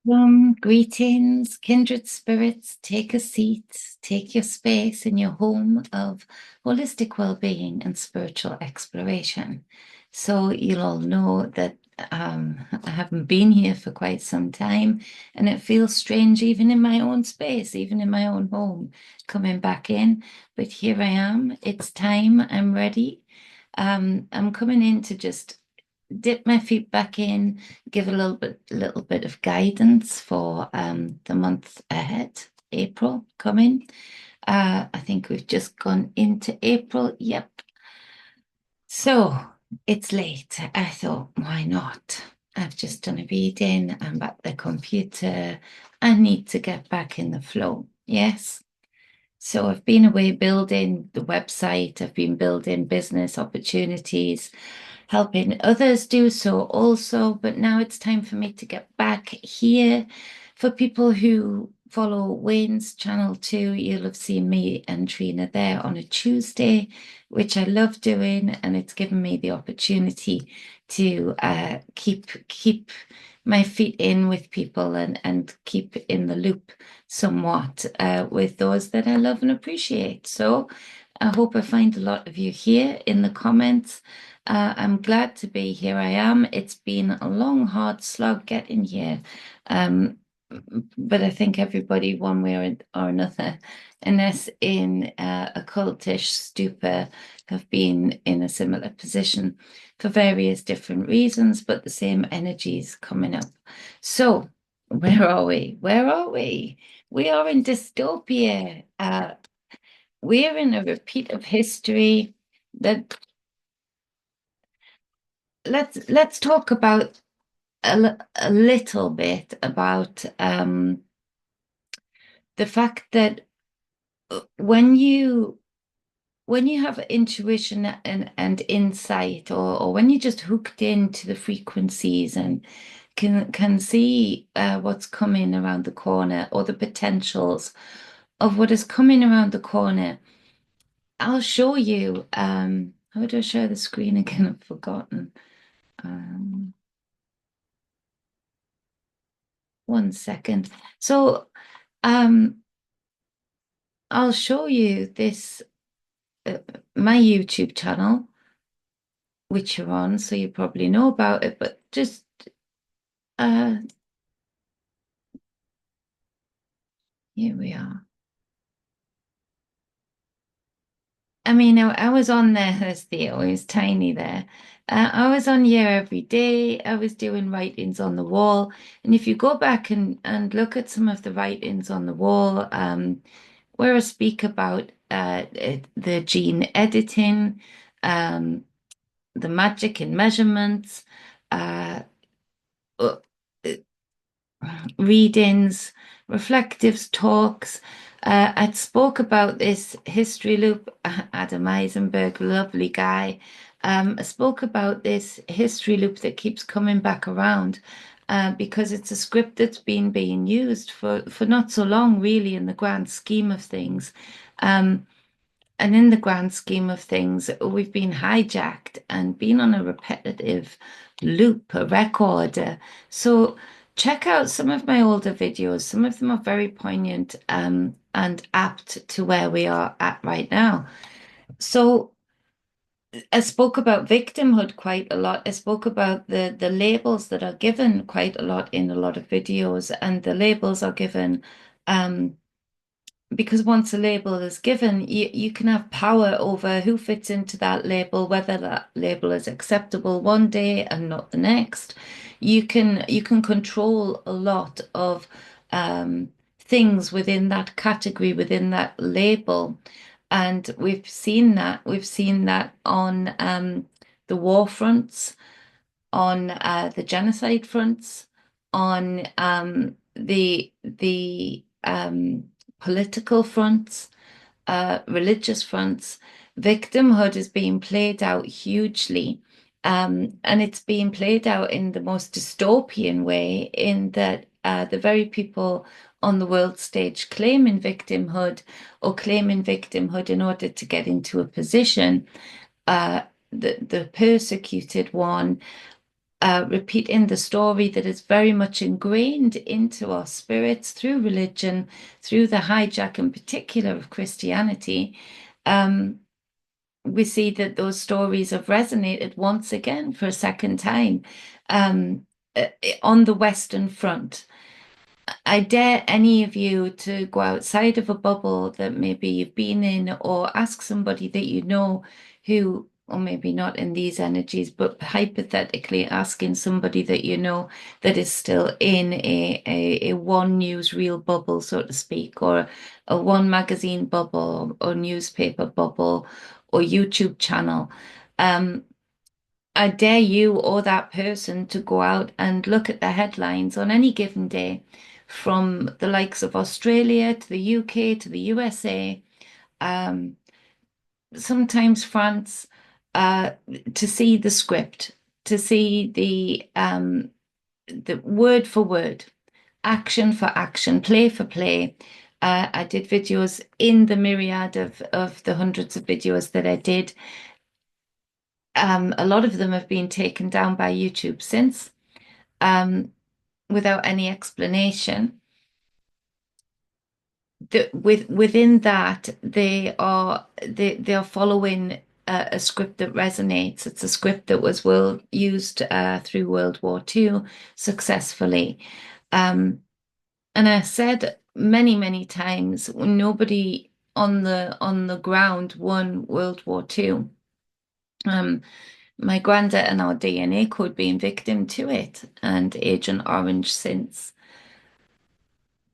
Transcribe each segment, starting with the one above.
Greetings, kindred spirits. Take a seat, take your space in your home of holistic well-being and spiritual exploration. So you'll all know that I haven't been here for quite some time, and it feels strange even in my own space, even in my own home, coming back in. But here I am. It's time. I'm ready. I'm coming in to just dip my feet back in, give a little bit of guidance for the month ahead, April coming. I think we've just gone into April. Yep. So it's late. I thought, why not? I've just done a reading. I'm at the computer. I need to get back in the flow. Yes. So I've been away building the website, I've been building business opportunities, helping others do so also. But now it's time for me to get back here. For people who follow Wayne's channel too, you'll have seen me and Trina there on a Tuesday, which I love doing, and it's given me the opportunity to keep my feet in with people and keep in the loop somewhat with those that I love and appreciate. So I hope I find a lot of you here in the comments. I'm glad to be here. I am. It's been a long, hard slog getting here. Um, but I think everybody, one way or another, unless in a cultish stupor, have been in a similar position for various different reasons, but the same energies coming up. So, where are we? Where are we? We are in dystopia. We're in a repeat of history that let's talk about a little bit about the fact that when you have intuition and insight, or when you're just hooked into the frequencies and can see what's coming around the corner or the potentials of what is coming around the corner, I'll show you. How do I share the screen again? I've forgotten. Um, one second. So, um, I'll show you this, uh, my YouTube channel, which you're on, so you probably know about it, but just uh, here we are. I mean, I was on there, there's Theo, he was tiny there. I was on here every day. I was doing writings on the wall. And if you go back and look at some of the writings on the wall, where I speak about the gene editing, um, the magic in measurements, uh, uh, readings, reflectives, talks. I'd spoke about this history loop. Adam Eisenberg, lovely guy. I spoke about this history loop that keeps coming back around because it's a script that's been being used for not so long, really, in the grand scheme of things. Um, and in the grand scheme of things, we've been hijacked and been on a repetitive loop, a record. So check out some of my older videos. Some of them are very poignant and apt to where we are at right now. So I spoke about victimhood quite a lot. I spoke about the labels that are given quite a lot in a lot of videos, and the labels are given um, because once a label is given, you can have power over who fits into that label, whether that label is acceptable one day and not the next. You can control a lot of things within that category, within that label. And we've seen that. We've seen that on the war fronts, on the genocide fronts, on the political fronts, religious fronts. Victimhood is being played out hugely. And it's being played out in the most dystopian way, in that the very people on the world stage claiming victimhood or claiming victimhood in order to get into a position, uh, the persecuted one repeating the story that is very much ingrained into our spirits through religion, through the hijack in particular of Christianity. Um, we see that those stories have resonated once again for a second time um, uh, on the Western Front. I dare any of you to go outside of a bubble that maybe you've been in, or ask somebody that you know who, or maybe not in these energies, but hypothetically asking somebody that you know that is still in a one newsreel bubble, so to speak, or a one magazine bubble, or newspaper bubble, or YouTube channel. Um, I dare you or that person to go out and look at the headlines on any given day from the likes of Australia to the UK to the USA, um, sometimes France, uh, to see the script, to see the word for word, action for action, play for play. I did videos in the myriad of the hundreds of videos that I did. A lot of them have been taken down by YouTube since. Um, without any explanation. Within that, they are following a script that resonates. It's a script that was world used through World War II successfully. Um, and I said many, many times, nobody on the ground won World War II. Um, my granddad and our DNA code being victim to it, and Agent Orange since.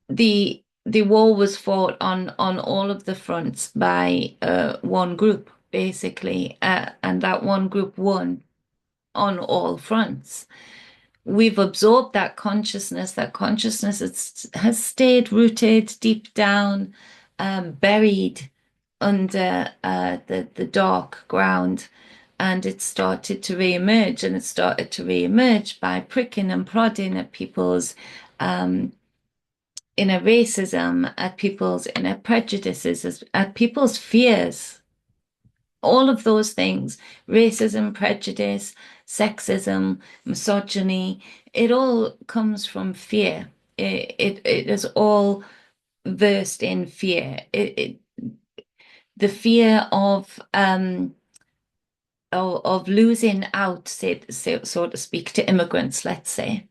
The war was fought on all of the fronts by one group, basically, and that one group won on all fronts. We've absorbed that consciousness. That consciousness has stayed rooted deep down, buried under the dark ground. And it started to re-emerge, and it started to re-emerge by pricking and prodding at people's um, inner racism, at people's inner prejudices, at people's fears, all of those things, racism, prejudice, sexism, misogyny, it all comes from fear. It is all versed in fear. The fear of losing out, so to speak, to immigrants, let's say.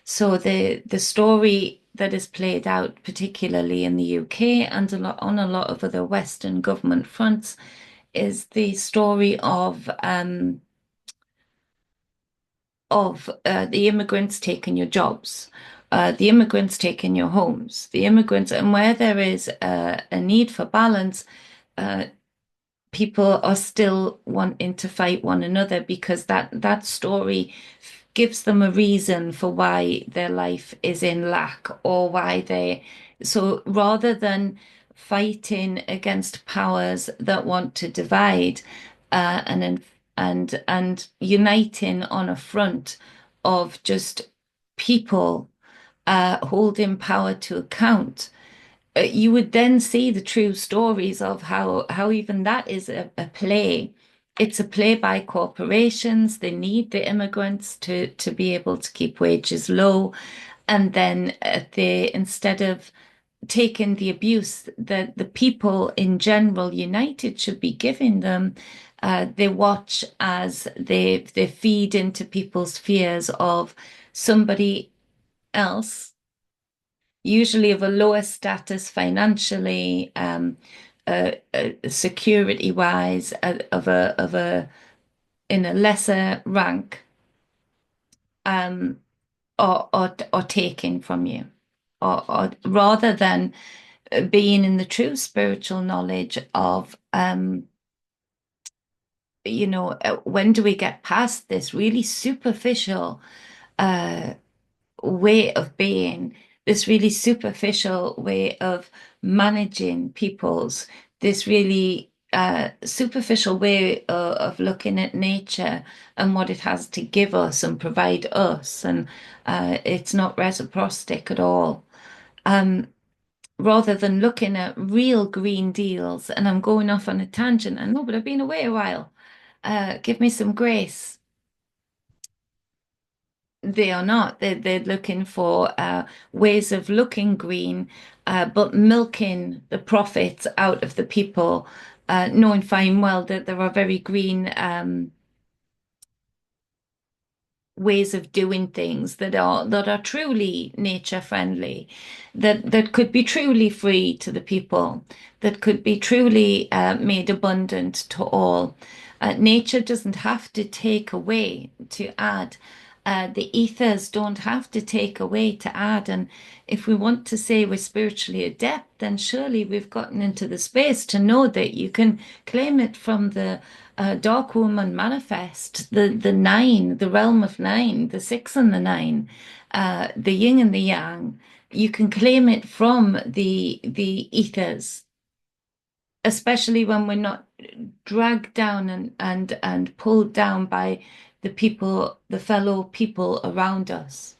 So the story that is played out, particularly in the UK and on a lot of other Western government fronts, is the story of the immigrants taking your jobs, the immigrants taking your homes, the immigrants, and where there is a need for balance, uh, people are still wanting to fight one another because that story gives them a reason for why their life is in lack or why they so rather than fighting against powers that want to divide and uniting on a front of just people holding power to account, you would then see the true stories of how even that is a play. It's a play by corporations. They need the immigrants to be able to keep wages low, and then they instead of taking the abuse that the people in general united should be giving them, they watch as they feed into people's fears of somebody else usually of a lower status financially, security wise, of a in a lesser rank, um, or taking from you, or rather than being in the true spiritual knowledge of when do we get past this really superficial uh way of being, this really superficial way of managing people's, this really superficial way of looking at nature and what it has to give us and provide us. And it's not reciprocity at all. Um, Rather than looking at real green deals, and I'm going off on a tangent, I know, but I've been away a while. Give me some grace. They are not. They're looking for ways of looking green, but milking the profits out of the people, knowing fine well that there are very green ways of doing things that are truly nature friendly, that could be truly free to the people, that could be truly made abundant to all. Nature doesn't have to take away to add. The ethers don't have to take away to add. And if we want to say we're spiritually adept, then surely we've gotten into the space to know that you can claim it from the dark woman manifest, the nine, the realm of nine, the six and the nine, the yin and the yang. You can claim it from the ethers, especially when we're not dragged down and pulled down by the people, the fellow people around us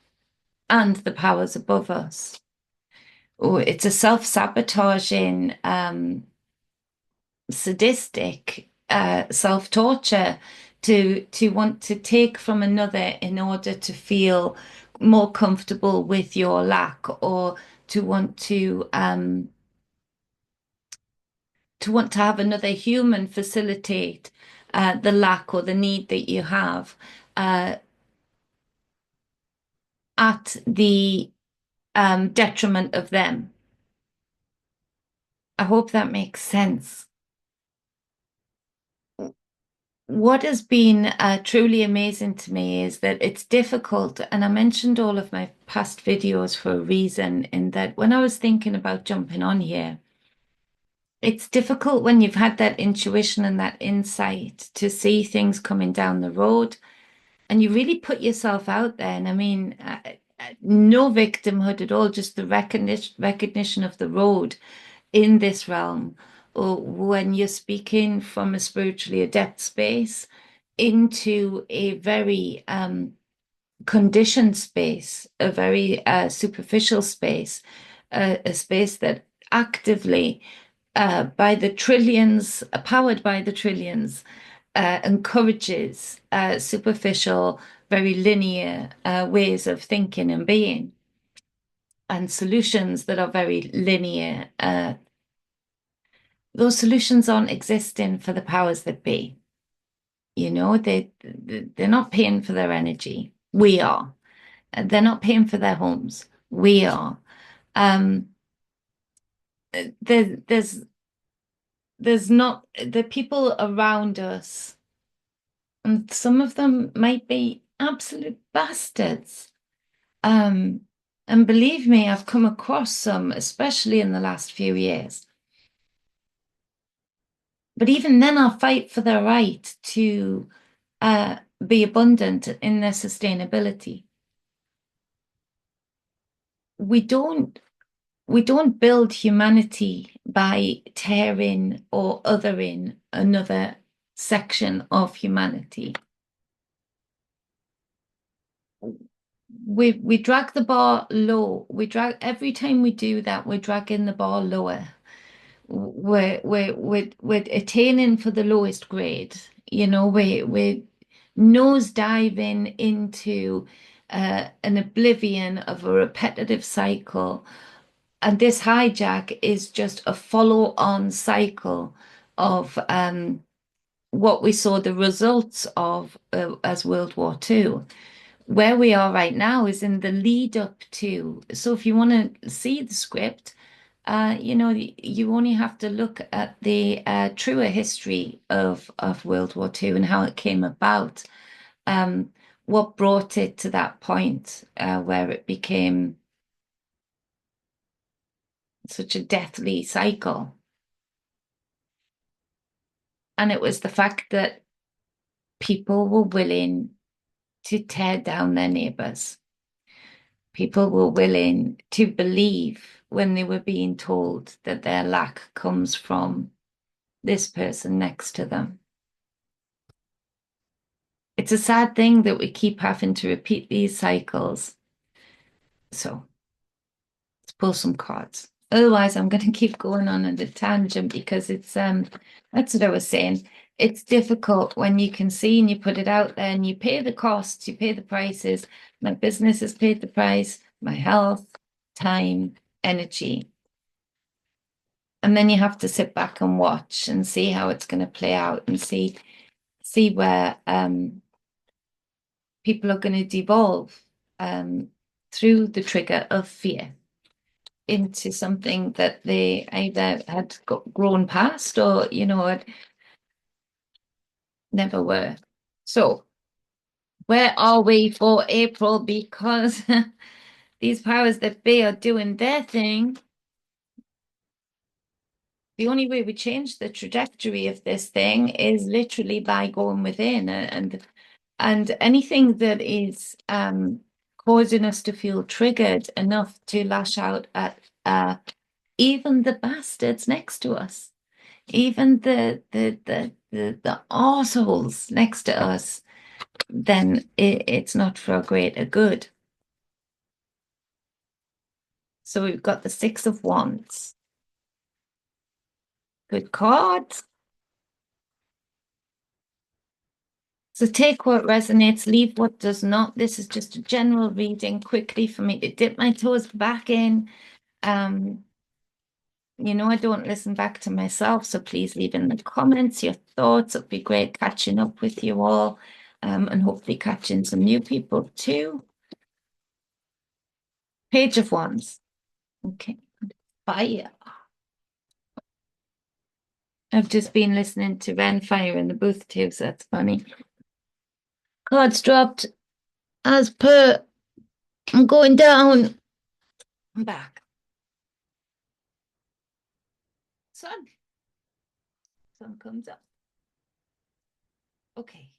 and the powers above us. Oh, it's a self-sabotaging, sadistic self-torture to want to take from another in order to feel more comfortable with your lack, or to want to have another human facilitate the lack or the need that you have uh, at the detriment of them. I hope that makes sense. What has been truly amazing to me is that it's difficult, and I mentioned all of my past videos for a reason, in that when I was thinking about jumping on here, it's difficult when you've had that intuition and that insight to see things coming down the road, and you really put yourself out there. And I mean, no victimhood at all, just the recognition of the road in this realm, or when you're speaking from a spiritually adept space into a very conditioned space, a very superficial space, a space that actively, by the trillions, powered by the trillions, encourages superficial, very linear ways of thinking and being, and solutions that are very linear. Those solutions aren't existing for the powers that be. You know, they're not paying for their energy. We are. And they're not paying for their homes. We are. Um, there's not the people around us, and some of them might be absolute bastards. Um, and believe me, I've come across some, especially in the last few years. But even then, I'll fight for their right to be abundant in their sustainability. We don't we don't build humanity by tearing or othering another section of humanity. We drag the bar low. We drag every time we do that, we're dragging the bar lower. We're attaining for the lowest grade. You know, we're nose diving into an oblivion of a repetitive cycle. And this hijack is just a follow-on cycle of what we saw the results of as World War II. Where we are right now is in the lead up to. So if you want to see the script, you only have to look at the truer history of World War II and how it came about. What brought it to that point where it became such a deathly cycle. And it was the fact that people were willing to tear down their neighbors. People were willing to believe when they were being told that their lack comes from this person next to them. It's a sad thing that we keep having to repeat these cycles. So let's pull some cards. Otherwise, I'm going to keep going on a tangent because it's that's what I was saying. it's difficult when you can see and you put it out there and you pay the costs, you pay the prices. My business has paid the price, my health, time, energy. And then you have to sit back and watch and see how it's going to play out and see where people are going to devolve through the trigger of fear into something that they either had grown past or, had never were. So, where are we for April? Because these powers that be are doing their thing. The only way we change the trajectory of this thing is literally by going within, and anything that is causing us to feel triggered enough to lash out at even the bastards next to us, even the arseholes next to us, then it's not for a greater good. So we've got the Six of Wands. Good cards. So take what resonates, leave what does not. This is just a general reading quickly for me to dip my toes back in. I don't listen back to myself, so please leave in the comments your thoughts. It'd be great catching up with you all, and hopefully catching some new people too. Page of Wands. Okay. Fire. I've just been listening to Ren Fire in the booth too, so that's funny. Cards dropped as per. I'm going down. I'm back. Sun. Sun comes up. Okay.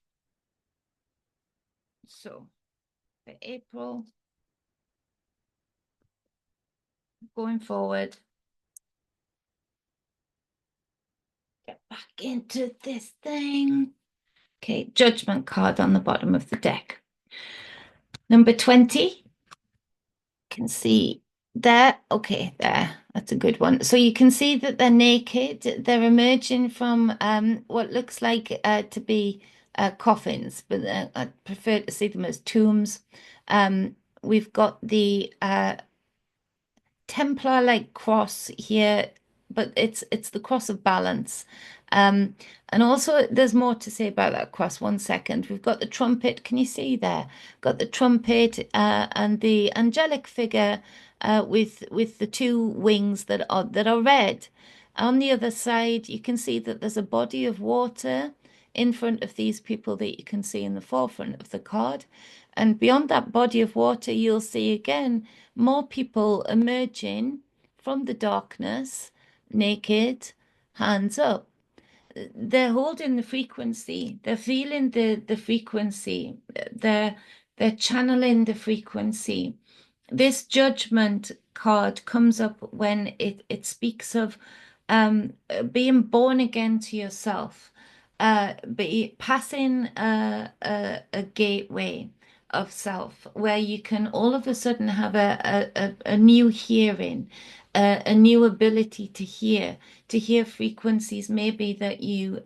So for April, going forward, get back into this thing. Okay, Judgment card on the bottom of the deck. Number 20, can see there. Okay, there. That's a good one. So you can see that they're naked. They're emerging from what looks like to be coffins, but I prefer to see them as tombs. We've got the Templar-like cross here, but it's the cross of balance. And also there's more to say about that cross. One second. We've got the trumpet. Can you see there? Got the trumpet and the angelic figure with the two wings that are red. On the other side, you can see that there's a body of water in front of these people that you can see in the forefront of the card. And beyond that body of water, you'll see again more people emerging from the darkness, naked, hands up. They're holding the frequency. They're feeling the frequency. They're channeling the frequency. This judgment card comes up when it speaks of being born again to yourself, be passing a gateway of self where you can all of a sudden have a new hearing, a new ability to hear frequencies maybe that you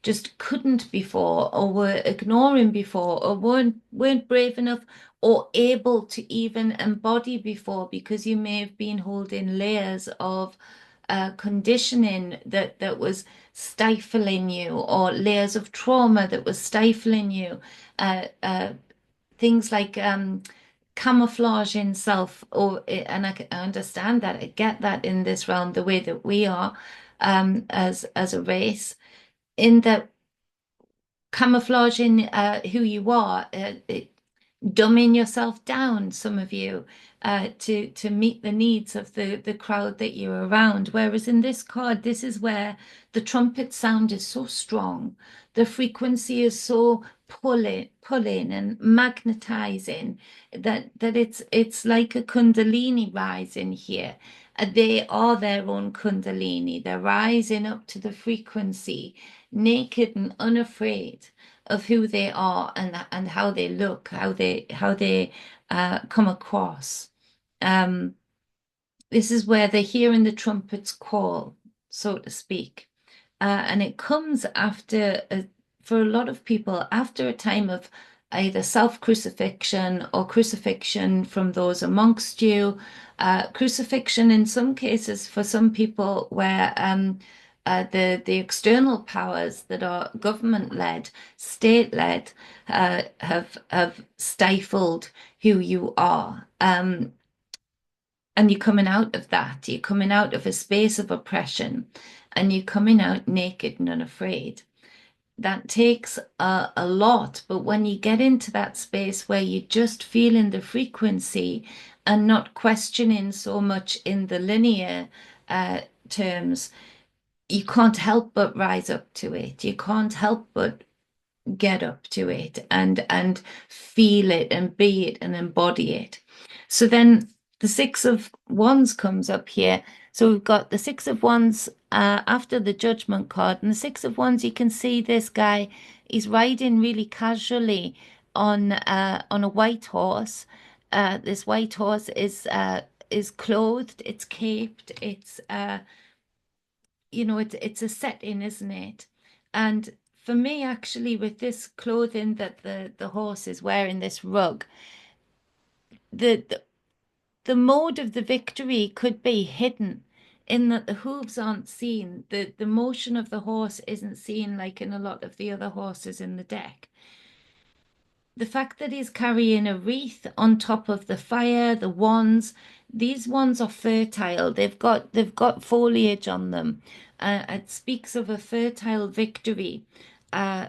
just couldn't before or were ignoring before or weren't brave enough or able to even embody before because you may have been holding layers of conditioning that was stifling you or layers of trauma that was stifling you. Things like camouflage in self, and I understand that, I get that in this realm, the way that we are as a race, in that camouflaging who you are, dumbing yourself down, some of you, to meet the needs of the crowd that you're around. Whereas in this card, this is where the trumpet sound is so strong, the frequency is so pulling and magnetizing that it's like a kundalini rising here. They are their own kundalini. They're rising up to the frequency, naked and unafraid of who they are and how they look, how they come across. This is where they're hearing the trumpet's call, so to speak. and it comes after, for a lot of people, after a time of either self-crucifixion or crucifixion from those amongst you. Crucifixion in some cases for some people where the external powers that are government-led, state-led, have stifled who you are. And you're coming out of that. You're coming out of a space of oppression, and you're coming out naked and unafraid. That takes a lot, but when you get into that space where you're just feeling the frequency and not questioning so much in the linear terms, you can't help but rise up to it. You can't help but get up to it and feel it and be it and embody it. So then the Six of Wands comes up here. So we've got the Six of Wands after the Judgment card, and the Six of Wands. You can see this guy. He's riding really casually on a white horse. This white horse is clothed. It's caped. It's it's a setting, isn't it? And for me, actually, with this clothing that the horse is wearing, this rug, the, the the mode of the victory could be hidden in that the hooves aren't seen. The motion of the horse isn't seen like in a lot of the other horses in the deck. The fact that he's carrying a wreath on top of the fire, the wands, these wands are fertile. They've got foliage on them. It speaks of a fertile victory, uh,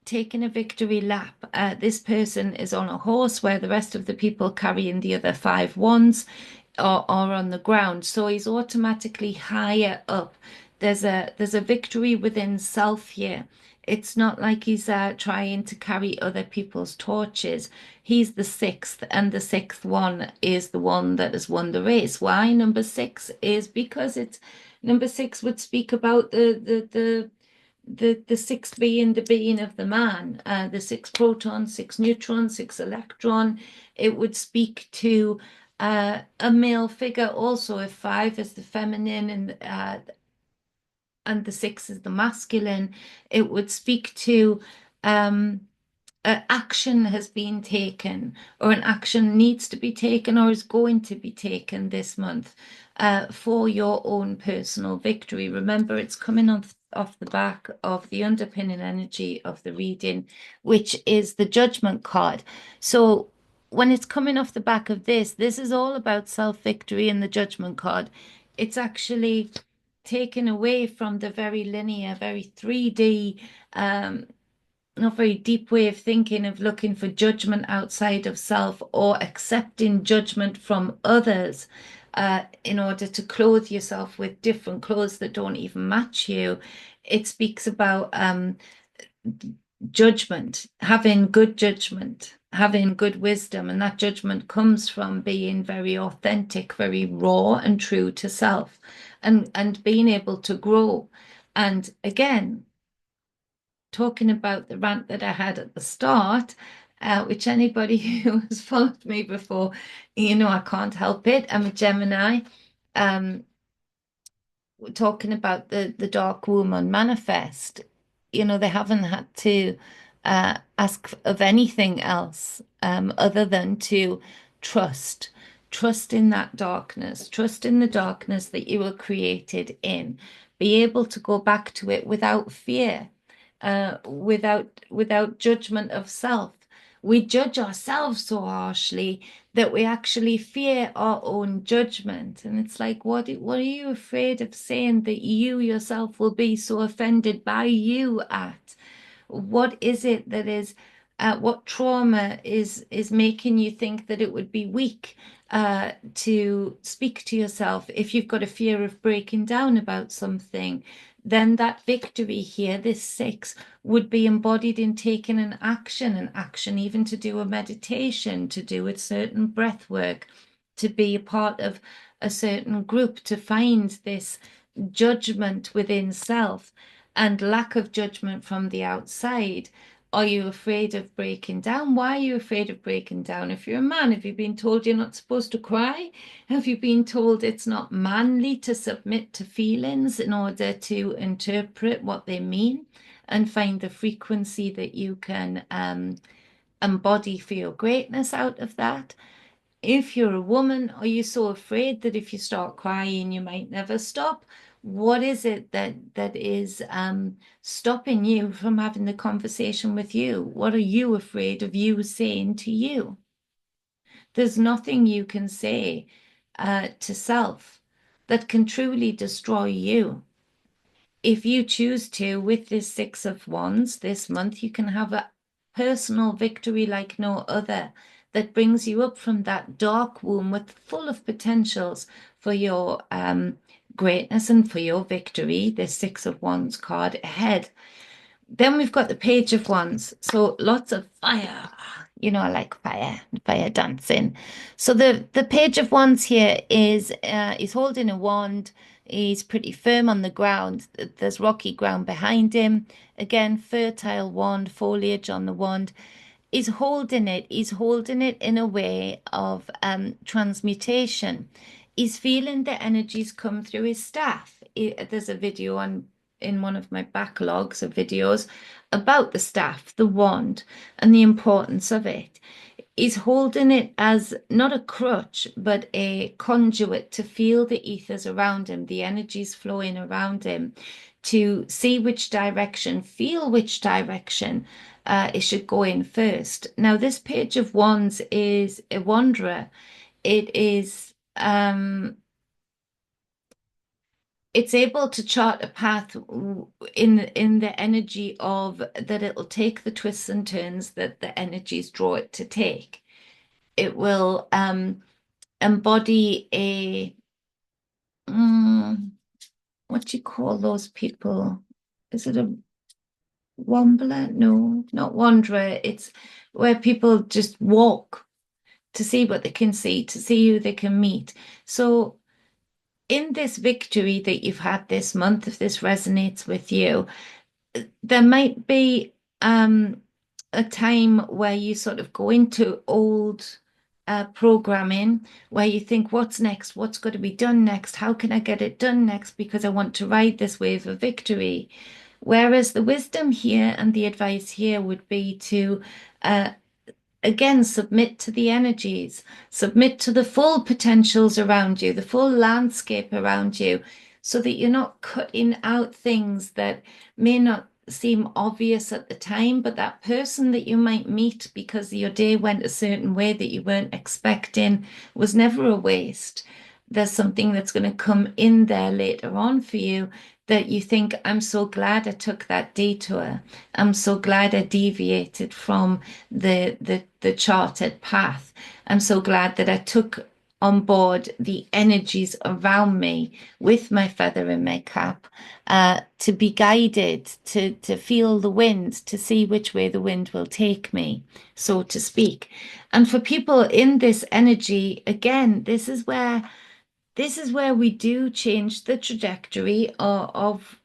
taking a victory lap. This person is on a horse where the rest of the people carrying the other five wands are on the ground. So he's automatically higher up. There's a victory within self here. It's not like he's trying to carry other people's torches. He's the sixth, and the sixth one is the one that has won the race. Why number six is because it's number six would speak about the six being the being of the man, the six protons, six neutrons, six electron. It would speak to a male figure also. If five is the feminine and the six is the masculine, it would speak to um, action has been taken, or an action needs to be taken, or is going to be taken this month for your own personal victory. Remember, it's coming off the back of the underpinning energy of the reading, which is the Judgment card. So when it's coming off the back of this is all about self-victory in the Judgment card. It's actually taken away from the very linear, very 3D, not very deep way of thinking, of looking for judgment outside of self or accepting judgment from others in order to clothe yourself with different clothes that don't even match you. It speaks about judgment, having good wisdom, and that judgment comes from being very authentic, very raw and true to self, and being able to grow. And again, talking about the rant that I had at the start, which anybody who has followed me before, I can't help it. I'm a Gemini. Um, talking about the dark woman manifest, they haven't had to ask of anything else other than to trust. Trust in that darkness, trust in the darkness that you were created in. Be able to go back to it without fear, without judgment of self. We judge ourselves so harshly that we actually fear our own judgment. And it's like, what are you afraid of saying that you yourself will be so offended by you at? What is it that is, what trauma is making you think that it would be weak to speak to yourself? If you've got a fear of breaking down about something, then that victory here, this six, would be embodied in taking an action even to do a meditation, to do a certain breath work, to be a part of a certain group, to find this judgment within self and lack of judgment from the outside Are you afraid of breaking down? Why are you afraid of breaking down? If you're a man, have you been told you're not supposed to cry? Have you been told it's not manly to submit to feelings in order to interpret what they mean and find the frequency that you can embody for your greatness out of that? If you're a woman, are you so afraid that if you start crying, you might never stop? What is it that is stopping you from having the conversation with you? What are you afraid of you saying to you? There's nothing you can say to self that can truly destroy you. If you choose to, with this Six of Wands this month, you can have a personal victory like no other that brings you up from that dark womb with full of potentials for your greatness and for your victory. The Six of Wands card ahead. Then we've got the Page of Wands. So lots of fire. You know, I like fire, fire dancing. So the Page of Wands here is he's holding a wand. He's pretty firm on the ground. There's rocky ground behind him. Again, fertile wand, foliage on the wand. He's holding it in a way of transmutation. He's feeling the energies come through his staff. There's a video on in one of my backlogs of videos about the staff, the wand, and the importance of it. He's holding it as not a crutch, but a conduit to feel the ethers around him, the energies flowing around him, to see which direction, feel which direction it should go in first. Now, this Page of Wands is a wanderer. It is it's able to chart a path in the energy of that it'll take the twists and turns that the energies draw it to take. It will embody a what do you call those people? Is it a wambler? No, not wanderer. It's where people just walk to see what they can see, to see who they can meet. So in this victory that you've had this month, if this resonates with you, there might be a time where you sort of go into old programming where you think, what's next? What's got to be done next? How can I get it done next? Because I want to ride this wave of victory. Whereas the wisdom here and the advice here would be to again, submit to the energies, submit to the full potentials around you, the full landscape around you, so that you're not cutting out things that may not seem obvious at the time, but that person that you might meet because your day went a certain way that you weren't expecting was never a waste. There's something that's going to come in there later on for you that you think, I'm so glad I took that detour. I'm so glad I deviated from the charted path. I'm so glad that I took on board the energies around me with my feather in my cap to be guided, to feel the wind, to see which way the wind will take me, so to speak. And for people in this energy, again, this is where we do change the trajectory of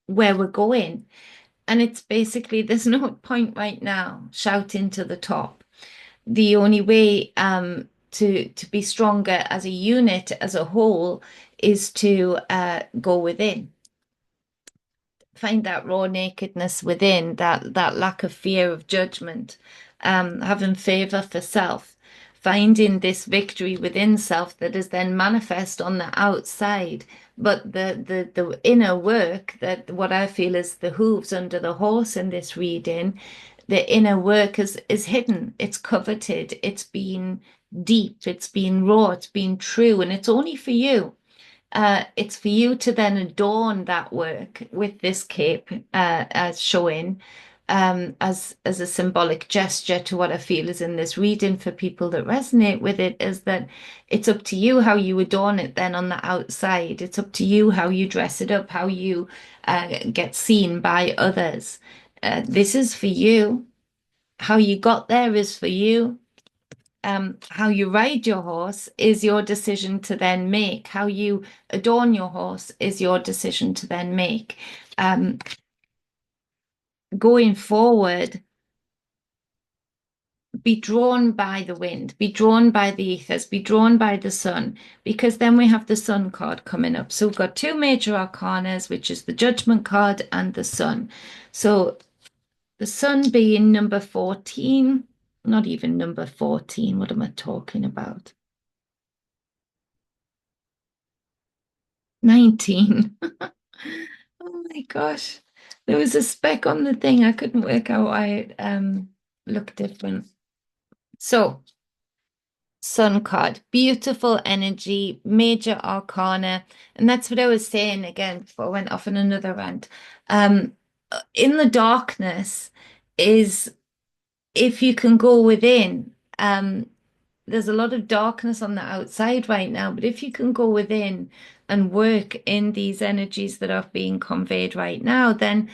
where we're going. And it's basically, there's no point right now shouting to the top. The only way to be stronger as a unit, as a whole, is to go within. Find that raw nakedness within, that lack of fear of judgment, having favor for self, finding this victory within self that is then manifest on the outside. But the inner work, that what I feel is the hooves under the horse in this reading, the inner work is hidden, it's coveted, it's been deep, it's been raw, it's been true, and it's only for you. It's for you to then adorn that work with this cape as showing as a symbolic gesture to what I feel is in this reading for people that resonate with it, is that it's up to you how you adorn it then on the outside. It's up to you how you dress it up, how you get seen by others. This is for you. How you got there is for you. How you ride your horse is your decision to then make. How you adorn your horse is your decision to then make. going forward, be drawn by the wind, be drawn by the ethers, be drawn by the sun, because then we have the sun card coming up. So we've got two major arcanas, which is the judgment card and the sun. So the sun being number 14, not even number 14. What am I talking about? 19. Oh my gosh. There was a speck on the thing. I couldn't work out why it looked different. So Sun card, beautiful energy, major arcana. And that's what I was saying again before I went off on another rant. Um, in the darkness is if you can go within. There's a lot of darkness on the outside right now, but if you can go within and work in these energies that are being conveyed right now, then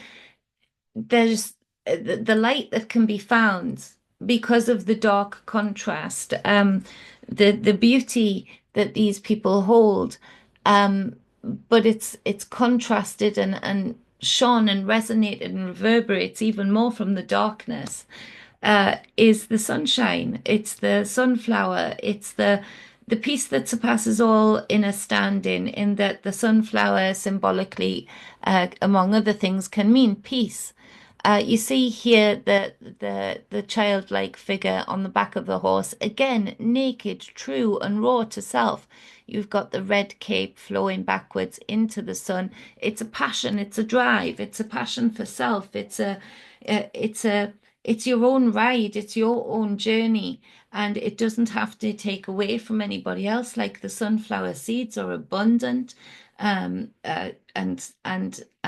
there's the light that can be found because of the dark contrast, the beauty that these people hold, um, but it's contrasted and shone and resonated and reverberates even more from the darkness. Is the sunshine. It's the sunflower. It's the peace that surpasses all inner standing, in that the sunflower symbolically, among other things, can mean peace. You see here the childlike figure on the back of the horse, again, naked, true, and raw to self. You've got the red cape flowing backwards into the sun. It's a passion, it's a drive, it's a passion for self. It's a, it's your own ride, it's your own journey, and it doesn't have to take away from anybody else. Like the sunflower seeds are abundant, and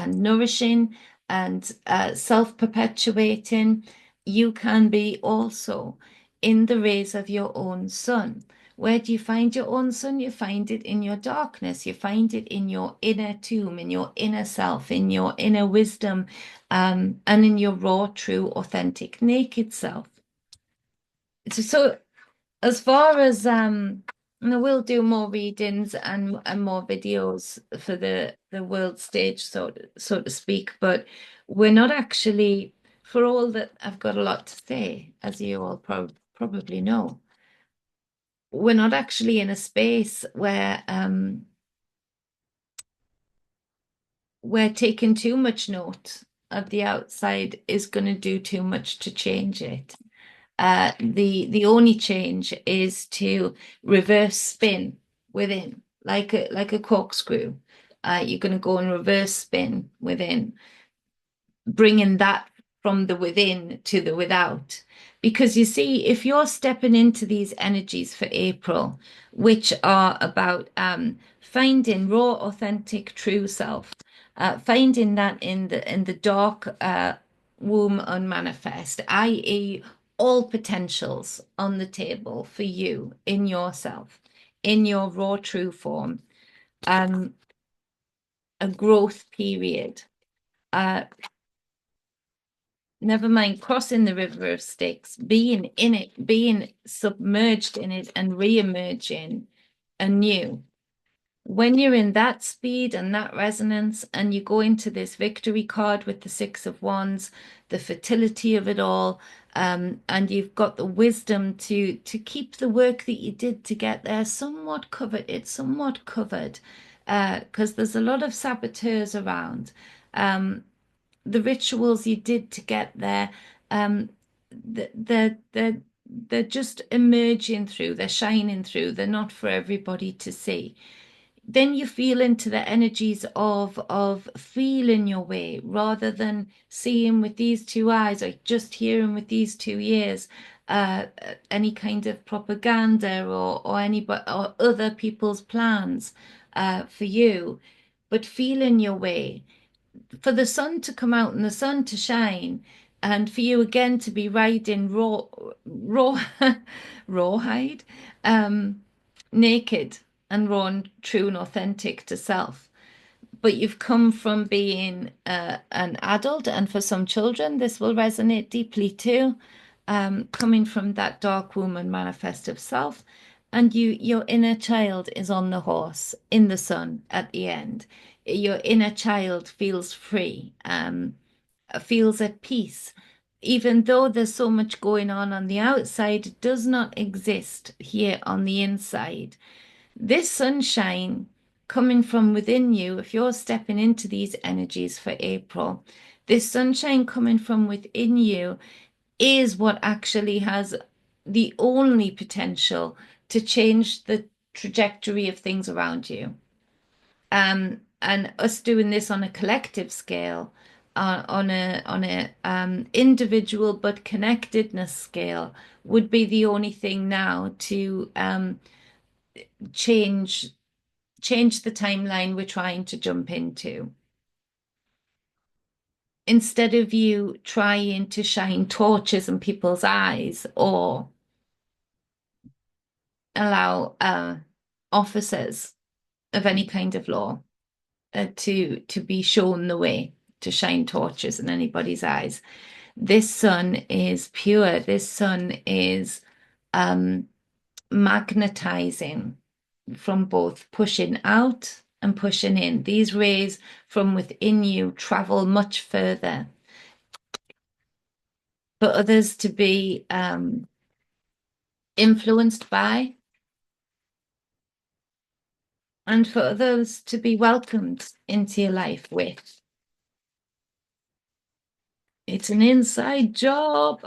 nourishing and self-perpetuating. You can be also in the rays of your own sun. Where do you find your own sun? You find it in your darkness. You find it in your inner tomb, in your inner self, in your inner wisdom, and in your raw, true, authentic, naked self. So as far as and I will do more readings and more videos for the world stage, so to speak, but we're not actually, for all that I've got a lot to say, as you all probably know, we're not actually in a space where we're taking too much note of the outside is going to do too much to change it. The only change is to reverse spin within, like a corkscrew. You're going to go and reverse spin within, bringing that from the within to the without. Because you see, if you're stepping into these energies for April, which are about finding raw, authentic, true self, finding that in the dark womb unmanifest, i.e., all potentials on the table for you in yourself, in your raw, true form, um, a growth period. Uh, Never mind crossing the river of Styx, being in it, being submerged in it and re-emerging anew. When you're in that speed and that resonance, and you go into this victory card with the Six of Wands, the fertility of it all, and you've got the wisdom to keep the work that you did to get there somewhat covered. It's somewhat covered, because there's a lot of saboteurs around. The rituals you did to get there, um, they're just emerging through, they're shining through, they're not for everybody to see. Then you feel into the energies of feeling your way rather than seeing with these two eyes or just hearing with these two ears, any kind of propaganda or anybody or other people's plans for you, but feeling your way for the sun to come out and the sun to shine, and for you again to be riding raw, rawhide, um, naked and raw and true and authentic to self. But you've come from being an adult, and for some children, this will resonate deeply too. Coming from that dark womb and manifest of self, and your inner child is on the horse in the sun at the end. Your inner child feels free, feels at peace. Even though there's so much going on the outside, it does not exist here on the inside. This sunshine coming from within you, if you're stepping into these energies for April, this sunshine coming from within you is what actually has the only potential to change the trajectory of things around you. And us doing this on a collective scale, on a individual but connectedness scale, would be the only thing now to change change the timeline we're trying to jump into. Instead of you trying to shine torches in people's eyes or allow officers of any kind of law to be shown the way to shine torches in anybody's eyes. This sun is pure. This sun is magnetizing from both pushing out and pushing in. These rays from within you travel much further. For others to be influenced by, and for others to be welcomed into your life with. It's an inside job.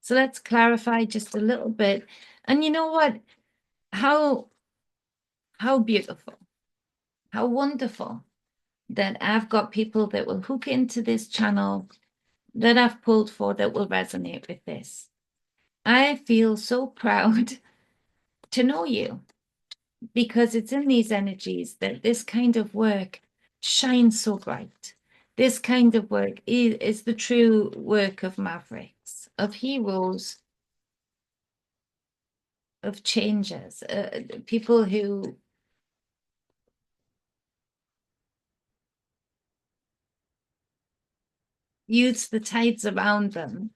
So let's clarify just a little bit. And you know what? How beautiful, how wonderful that I've got people that will hook into this channel that I've pulled for that will resonate with this. I feel so proud to know you because it's in these energies that this kind of work shines so bright. This kind of work is the true work of mavericks, of heroes, of changers, people who use the tides around them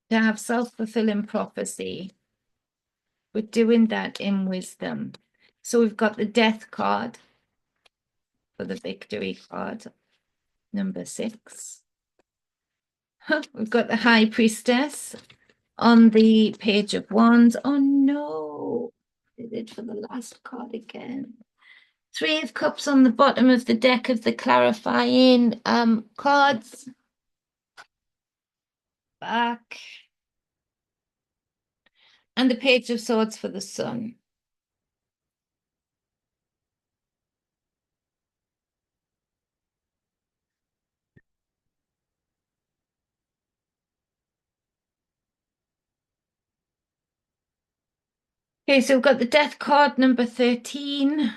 to have self-fulfilling prophecy, but doing that in wisdom. So we've got the death card for the victory card, number 6. We've got the high priestess on the page of wands. Oh no, I did it for the last card again. 3 of cups on the bottom of the deck of the clarifying cards. Back. And the page of swords for the sun. Okay, so we've got the death card, number 13.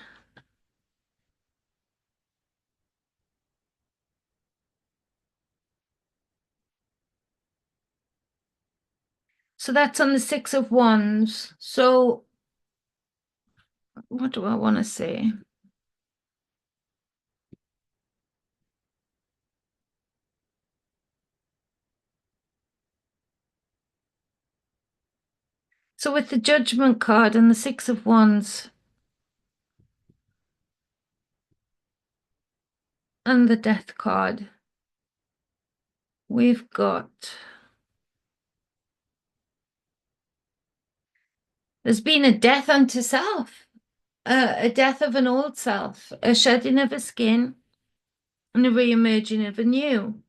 So that's on the 6 of wands. So what do I want to say? So with the judgment card and the 6 of wands and the death card, we've got, there's been a death unto self, a death of an old self, a shedding of a skin, and a re-emerging of a new.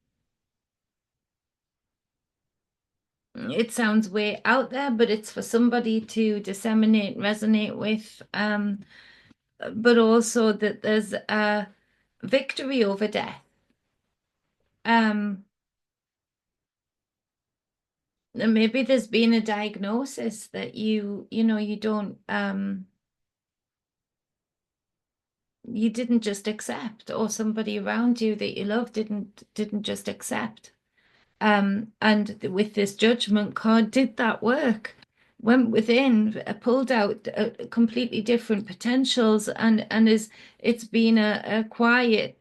It sounds way out there, but it's for somebody to disseminate, resonate with, but also that there's a victory over death. And maybe there's been a diagnosis that you don't, you didn't just accept, or somebody around you that you love didn't just accept. And with this judgment card, did that work? Went within, pulled out completely different potentials, and it's been a quiet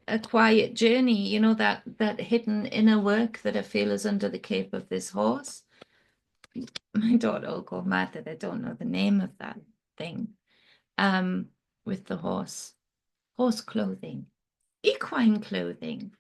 journey. You know, that hidden inner work that I feel is under the cape of this horse. My daughter will go mad that I don't know the name of that thing. With the horse clothing. equine clothing.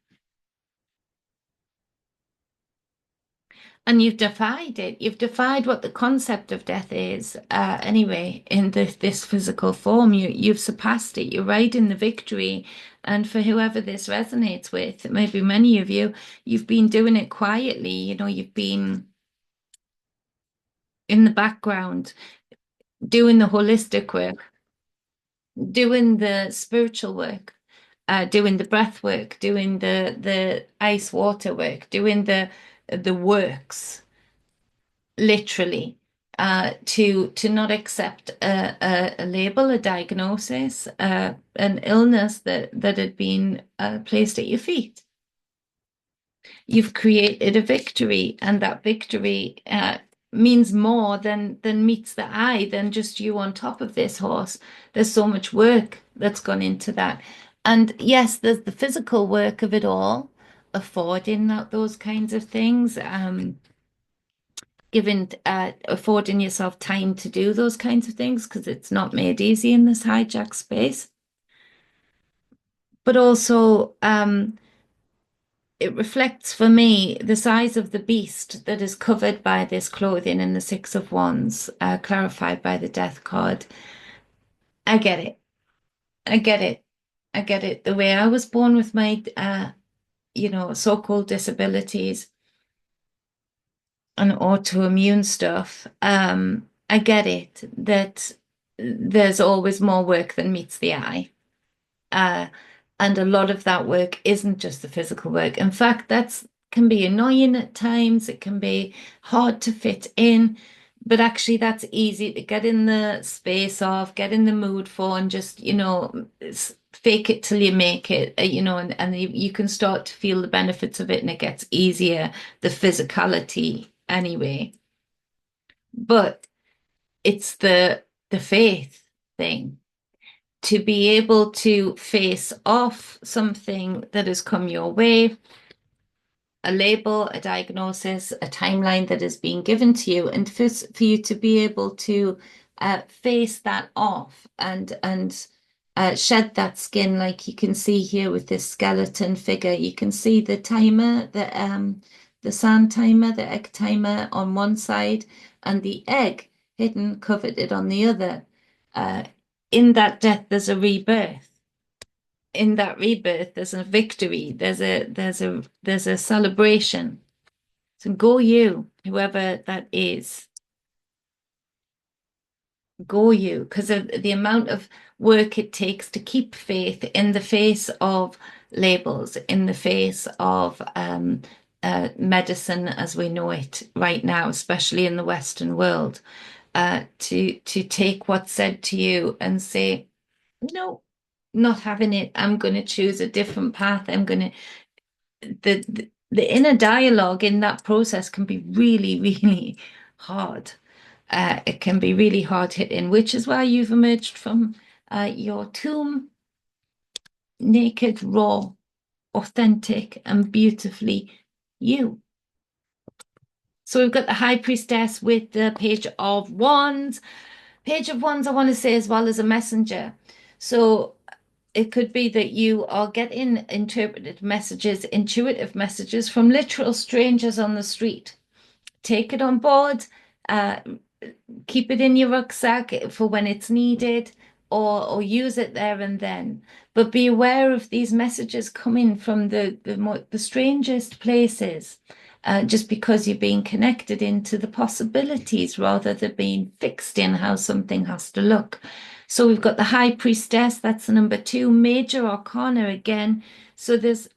And you've defied it. You've defied what the concept of death is, anyway, in this physical form. You've surpassed it. You're riding the victory. And for whoever this resonates with, maybe many of you, you've been doing it quietly. You've been in the background doing the holistic work, doing the spiritual work, doing the breath work, doing the ice water work, doing the works literally, to not accept a label, a diagnosis, an illness that had been placed at your feet. You've created a victory, and that victory means more than meets the eye, than just you on top of this horse. There's so much work that's gone into that. And yes, there's the physical work of it all, affording those kinds of things. Giving affording yourself time to do those kinds of things, because it's not made easy in this hijack space. But also, it reflects for me the size of the beast that is covered by this clothing in the Six of Wands, clarified by the Death card. I get it. I get it. I get it. The way I was born with my, so-called disabilities and autoimmune stuff, I get it that there's always more work than meets the eye. Uh, and a lot of that work isn't just the physical work. In fact, that's can be annoying at times. It can be hard to fit in, but actually that's easy to get in the space of, get in the mood for, and just, fake it till you make it, and you can start to feel the benefits of it, and it gets easier, the physicality anyway. But it's the faith thing, to be able to face off something that has come your way, a label, a diagnosis, a timeline that is being given to you, and for you to be able to face that off, and shed that skin, like you can see here with this skeleton figure. You can see the timer, the sand timer, the egg timer on one side, and the egg hidden, coveted on the other. Uh, in that death, there's a rebirth. In that rebirth, there's a victory. There's a celebration. So go you, whoever that is, go you, because of the amount of work it takes to keep faith in the face of labels, in the face of medicine as we know it right now, especially in the Western world, to take what's said to you and say, no, not having it. I'm going to choose a different path. I'm going to the inner dialogue in that process can be really, really hard. It can be really hard hitting, which is why you've emerged from your tomb naked, raw, authentic, and beautifully you. So we've got the High Priestess with the Page of Wands. Page of Wands, I want to say, as well as a messenger. So it could be that you are getting interpreted messages, intuitive messages from literal strangers on the street. Take it on board, uh, keep it in your rucksack for when it's needed, or use it there and then. But be aware of these messages coming from the strangest places, just because you're being connected into the possibilities rather than being fixed in how something has to look. So we've got the High Priestess, that's the number 2, Major Arcana again. So there's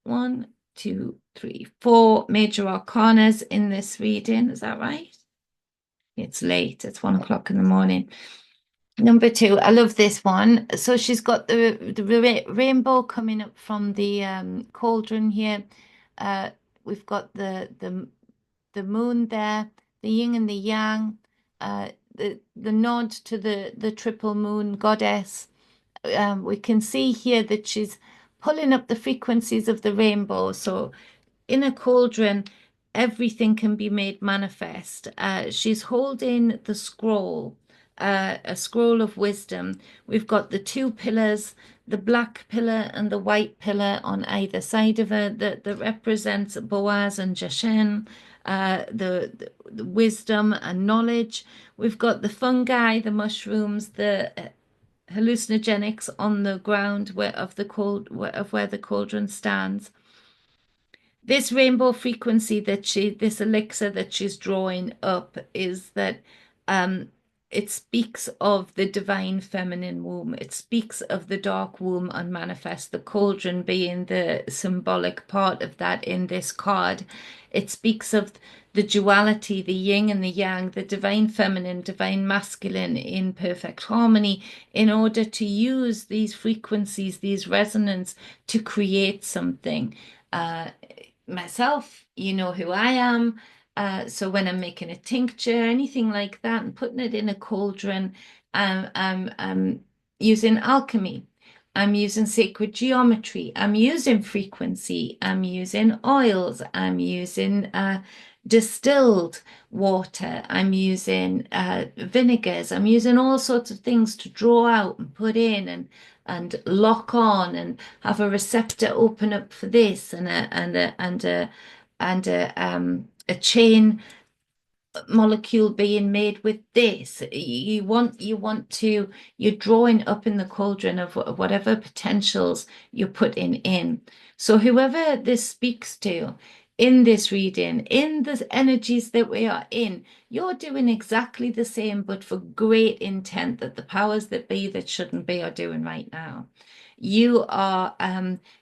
1, 2, 3, 4 major arcanas in this reading. Is that right? It's late. It's 1 o'clock in the morning. Number 2, I love this one. So she's got the rainbow coming up from the cauldron here. We've got the moon there, the yin and the yang, the nod to the triple moon goddess. We can see here that she's pulling up the frequencies of the rainbow. So in a cauldron, everything can be made manifest. She's holding the scroll, a scroll of wisdom. We've got the 2 pillars, the black pillar and the white pillar on either side of her that represents Boaz and Jashin, the wisdom and knowledge. We've got the fungi, the mushrooms, the hallucinogenics on the ground where the cauldron stands. This rainbow frequency this elixir that she's drawing up is that um, it speaks of the divine feminine womb. It speaks of the dark womb unmanifest, the cauldron being the symbolic part of that in this card. It speaks of the duality, the yin and the yang, the divine feminine, divine masculine in perfect harmony, in order to use these frequencies, these resonance to create something. Myself, you know who I am. So when I'm making a tincture, anything like that, and putting it in a cauldron, I'm using alchemy. I'm using sacred geometry. I'm using frequency. I'm using oils. I'm using distilled water. I'm using vinegars. I'm using all sorts of things to draw out and put in and lock on and have a receptor open up for this and a chain molecule being made with this. You're drawing up in the cauldron of whatever potentials you're putting in. So whoever this speaks to in this reading, in the energies that we are in, you're doing exactly the same, but for great intent that the powers that be that shouldn't be are doing right now. You are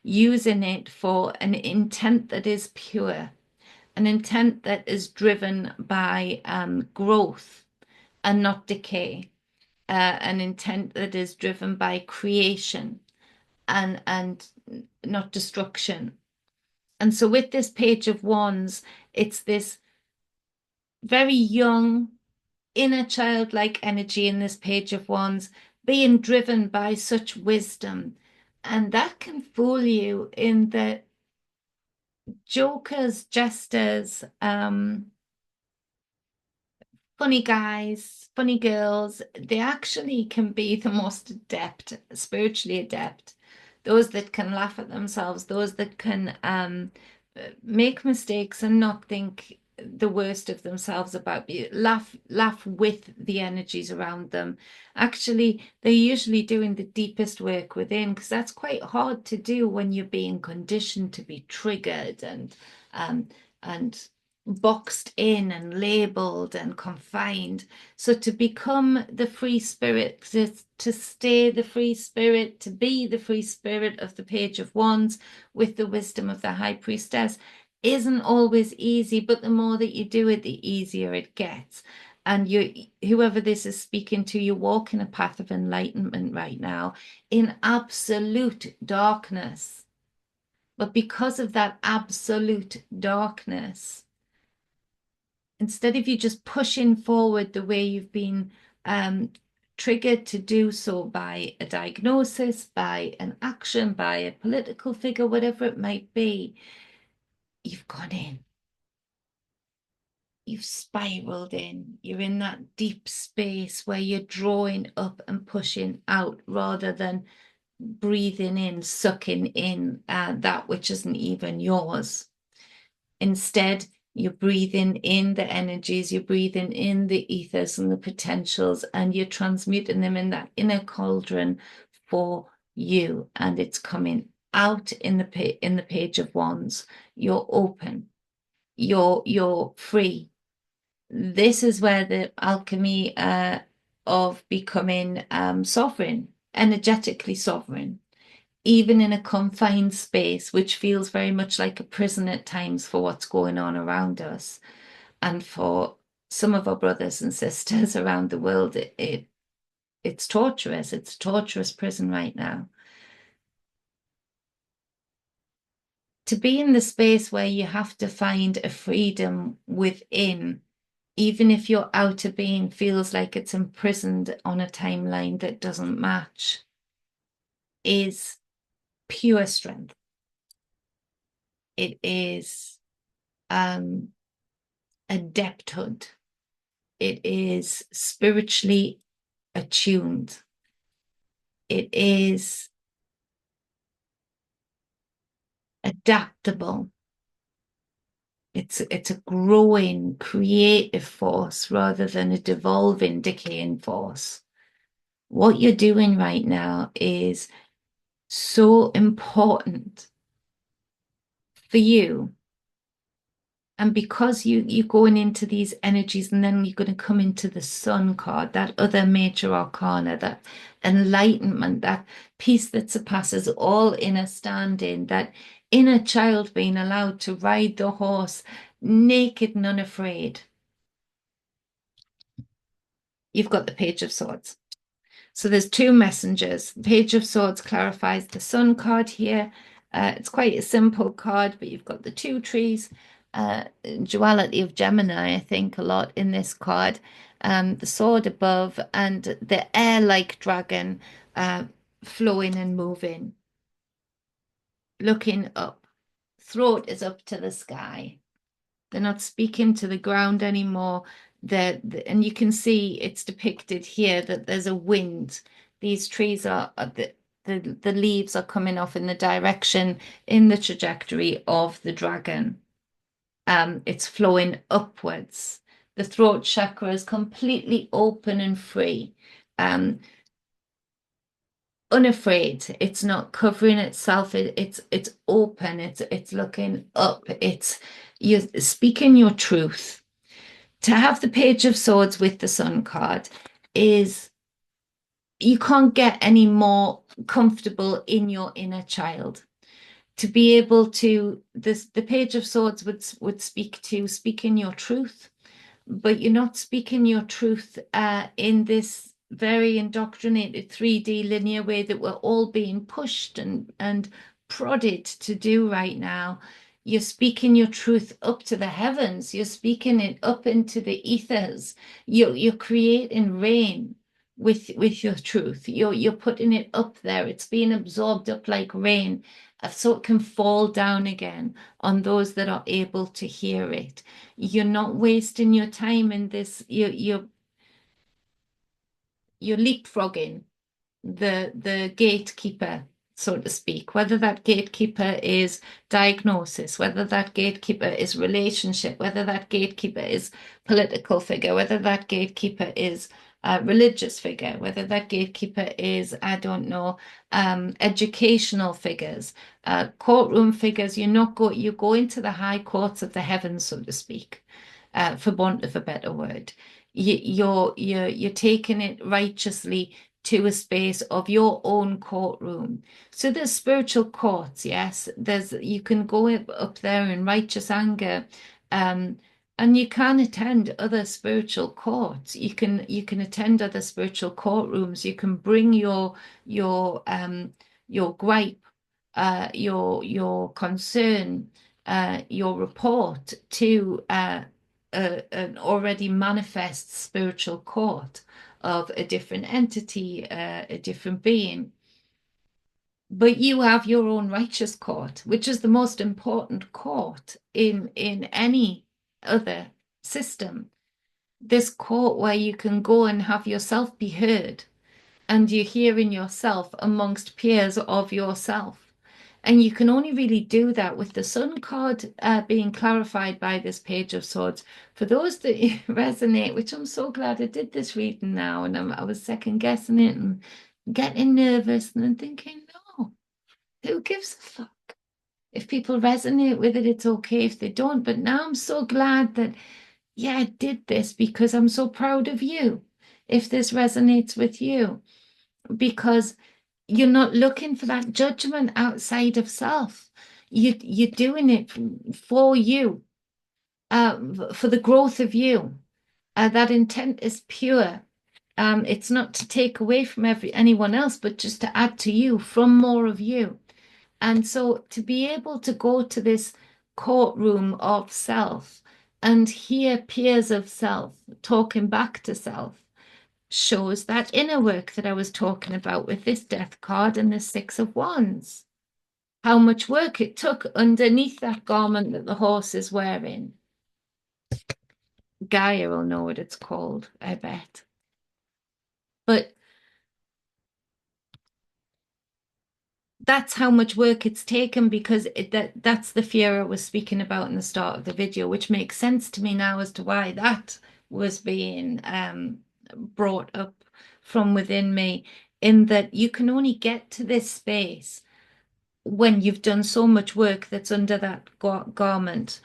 using it for an intent that is pure, an intent that is driven by growth and not decay, an intent that is driven by creation and not destruction. And so with this Page of Wands, it's this very young, inner childlike energy in this Page of Wands being driven by such wisdom. And that can fool you in that jokers, jesters, funny guys, funny girls, they actually can be the most adept, spiritually adept. Those that can laugh at themselves, those that can make mistakes and not think the worst of themselves about you. Laugh with the energies around them. Actually, they're usually doing the deepest work within, because that's quite hard to do when you're being conditioned to be triggered and boxed in and labeled and confined. So to become the free spirit, to stay the free spirit, to be the free spirit of the Page of Wands with the wisdom of the High Priestess isn't always easy, but the more that you do it, the easier it gets. And whoever this is speaking to, you're walking a path of enlightenment right now in absolute darkness. But because of that absolute darkness, instead of you just pushing forward the way you've been triggered to do so by a diagnosis, by an action, by a political figure, whatever it might be, you've gone in. You've spiraled in. You're in that deep space where you're drawing up and pushing out rather than breathing in, sucking in that which isn't even yours. Instead, you're breathing in the energies, you're breathing in the ethers and the potentials, and you're transmuting them in that inner cauldron for you. And it's coming out in the Page of Wands. You're open. You're free. This is where the alchemy of becoming sovereign, energetically sovereign, even in a confined space, which feels very much like a prison at times for what's going on around us. And for some of our brothers and sisters around the world, it's torturous. It's a torturous prison right now. To be in the space where you have to find a freedom within, even if your outer being feels like it's imprisoned on a timeline that doesn't match, is pure strength. It is adepthood. It is spiritually attuned. It is adaptable. It's a growing, creative force rather than a devolving, decaying force. What you're doing right now is so important for you. And because you're going into these energies, and then you're going to come into the Sun card, that other major arcana, that enlightenment, that peace that surpasses all inner standing, that inner child being allowed to ride the horse naked and unafraid. You've got the Page of Swords. So there's two messengers. Page of Swords clarifies the Sun card here. It's quite a simple card, but you've got the two trees, duality of Gemini, I think, a lot in this card. The sword above and the air-like dragon flowing and moving, looking up. Throat is up to the sky. They're not speaking to the ground anymore. And you can see it's depicted here that there's a wind. These trees the leaves are coming off in the direction, in the trajectory of the dragon. It's flowing upwards. The throat chakra is completely open and free. Unafraid. It's not covering itself. It's open. It's looking up. It's you're speaking your truth. To have the Page of Swords with the Sun card is you can't get any more comfortable in your inner child. To be able to the Page of Swords would speak to speaking your truth, but you're not speaking your truth in this very indoctrinated 3D linear way that we're all being pushed and prodded to do right now. You're speaking your truth up to the heavens. You're speaking it up into the ethers. You're creating rain with your truth. You're putting it up there. It's being absorbed up like rain, so it can fall down again on those that are able to hear it. You're not wasting your time in this. You're leapfrogging the gatekeeper, so to speak, whether that gatekeeper is diagnosis, whether that gatekeeper is relationship, whether that gatekeeper is political figure, whether that gatekeeper is a religious figure, whether that gatekeeper is, I don't know, educational figures, courtroom figures. You go into the high courts of the heavens, so to speak, for want of a better word. You're taking it righteously to a space of your own courtroom. So there's spiritual courts, yes. You can go up there in righteous anger, um, and you can attend other spiritual courts. You can attend other spiritual courtrooms. You can bring your gripe, your concern, your report to an already manifest spiritual court of a different entity, a different being. But you have your own righteous court, which is the most important court in any other system. This court where you can go and have yourself be heard, and you're hearing yourself amongst peers of yourself. And you can only really do that with the Sun card being clarified by this Page of Swords. For those that resonate, which I'm so glad I did this reading now, and I was second guessing it and getting nervous and then thinking, no, who gives a fuck? If people resonate with it, it's okay if they don't. But now I'm so glad that, yeah, I did this because I'm so proud of you. If this resonates with you, because you're not looking for that judgment outside of self. You're doing it for you, for the growth of you. That intent is pure. It's not to take away from anyone else, but just to add to you from more of you. And so to be able to go to this courtroom of self and hear peers of self talking back to self shows that inner work that I was talking about with this death card and the Six of Wands. How much work it took underneath that garment that the horse is wearing. Gaia will know what it's called, I bet. But that's how much work it's taken, because that's the fear I was speaking about in the start of the video, which makes sense to me now as to why that was being brought up from within me, in that you can only get to this space when you've done so much work that's under that garment,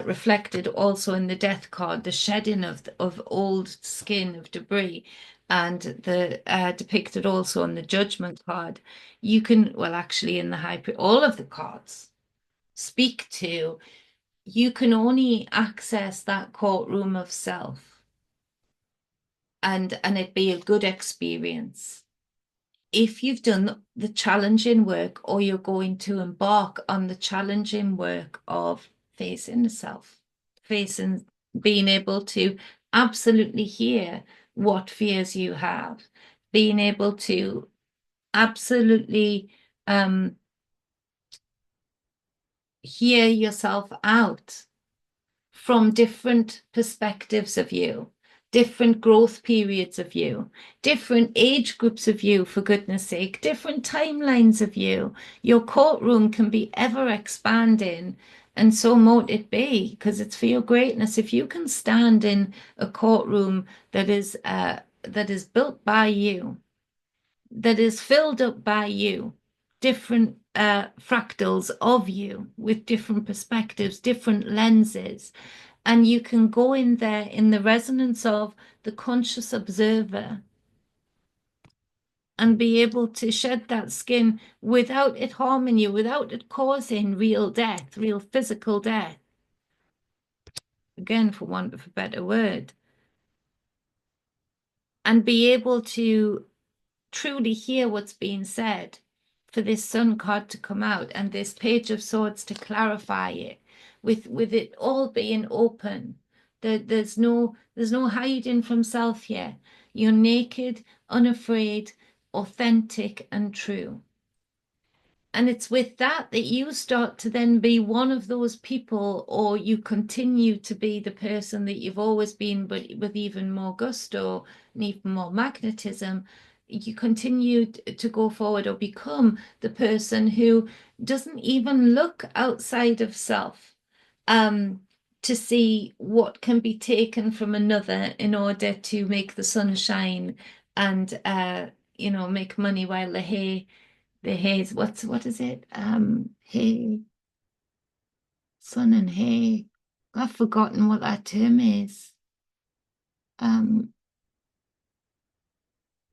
reflected also in the death card, the shedding of old skin, of debris, and the depicted also on the judgment card. You can, well, actually, in the all of the cards speak to, you can only access that courtroom of self, and it be a good experience if you've done the challenging work, or you're going to embark on the challenging work of facing the self, facing, being able to absolutely hear what fears you have, being able to absolutely hear yourself out from different perspectives of you, different growth periods of you, different age groups of you, for goodness sake, different timelines of you. Your courtroom can be ever expanding, and so mote it be, because it's for your greatness. If you can stand in a courtroom that is built by you, that is filled up by you, different fractals of you with different perspectives, different lenses. And you can go in there in the resonance of the conscious observer and be able to shed that skin without it harming you, without it causing real death, real physical death. Again, for want of a better word. And be able to truly hear what's being said, for this Sun card to come out and this Page of Swords to clarify it, with it all being open. There's no hiding from self here. You're naked, unafraid, authentic, and true. And it's with that that you start to then be one of those people, or you continue to be the person that you've always been, but with even more gusto and even more magnetism. You continue to go forward, or become the person who doesn't even look outside of self, to see what can be taken from another in order to make the sun shine, and make money while the haze, what is it? Hay, sun and hay. I've forgotten what that term is. Um,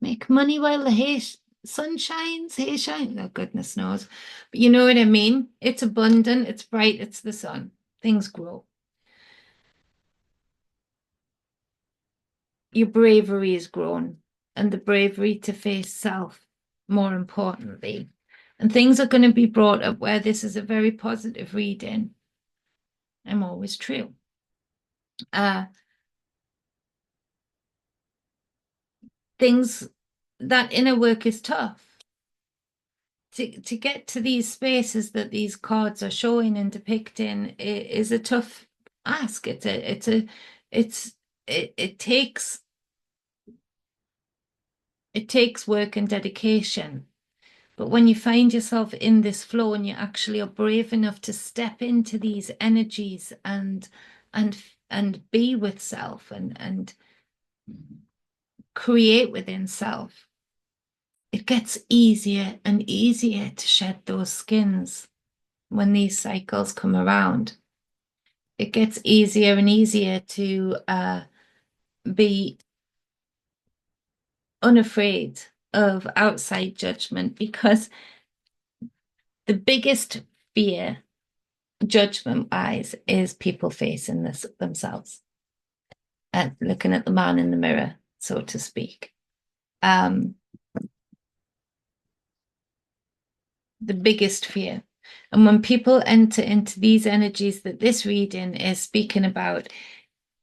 make money while the sun shines, hay shines. Oh, goodness knows. But you know what I mean? It's abundant, it's bright, it's the sun. Things grow. Your bravery is grown, and the bravery to face self, more importantly. And things are going to be brought up where this is a very positive reading. I'm always true. Things, that inner work is tough. To get to these spaces that these cards are showing and depicting is a tough ask. It takes work and dedication. But when you find yourself in this flow, and you actually are brave enough to step into these energies and be with self, and create within self, it gets easier and easier to shed those skins when these cycles come around. It gets easier and easier to be unafraid of outside judgment, because the biggest fear, judgment wise, is people facing this themselves and looking at the man in the mirror, so to speak. The biggest fear. And when people enter into these energies that this reading is speaking about,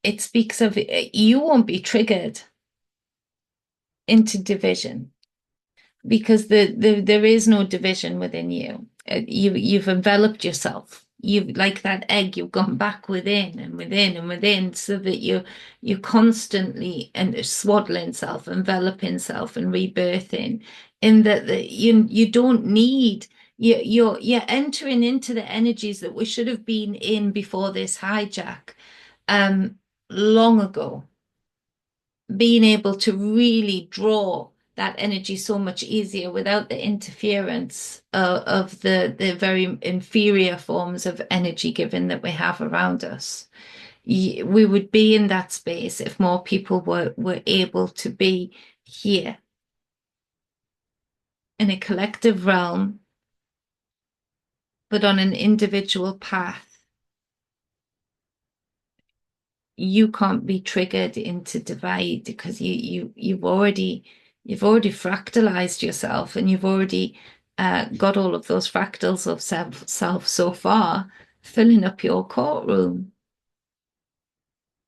it speaks of, you won't be triggered into division, because there is no division within you. You've enveloped yourself. You've, like that egg, you've gone back within and within and within, so that you're constantly and swaddling self, enveloping self, and rebirthing. In that you don't need You're entering into the energies that we should have been in before this hijack, um, long ago. Being able to really draw that energy so much easier without the interference of the very inferior forms of energy given that we have around us. We would be in that space if more people were able to be here in a collective realm, but on an individual path. You can't be triggered into divide because you've already fractalized yourself, and you've already got all of those fractals of self so far filling up your courtroom,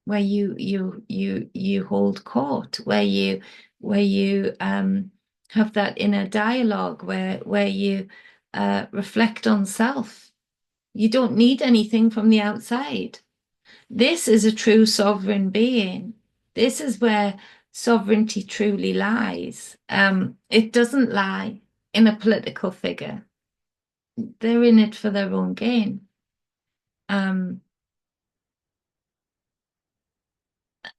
where you hold court, where you have that inner dialogue, where you reflect on self. You don't need anything from the outside. This is a true sovereign being. This is where sovereignty truly lies. It doesn't lie in a political figure. They're in it for their own gain. Um,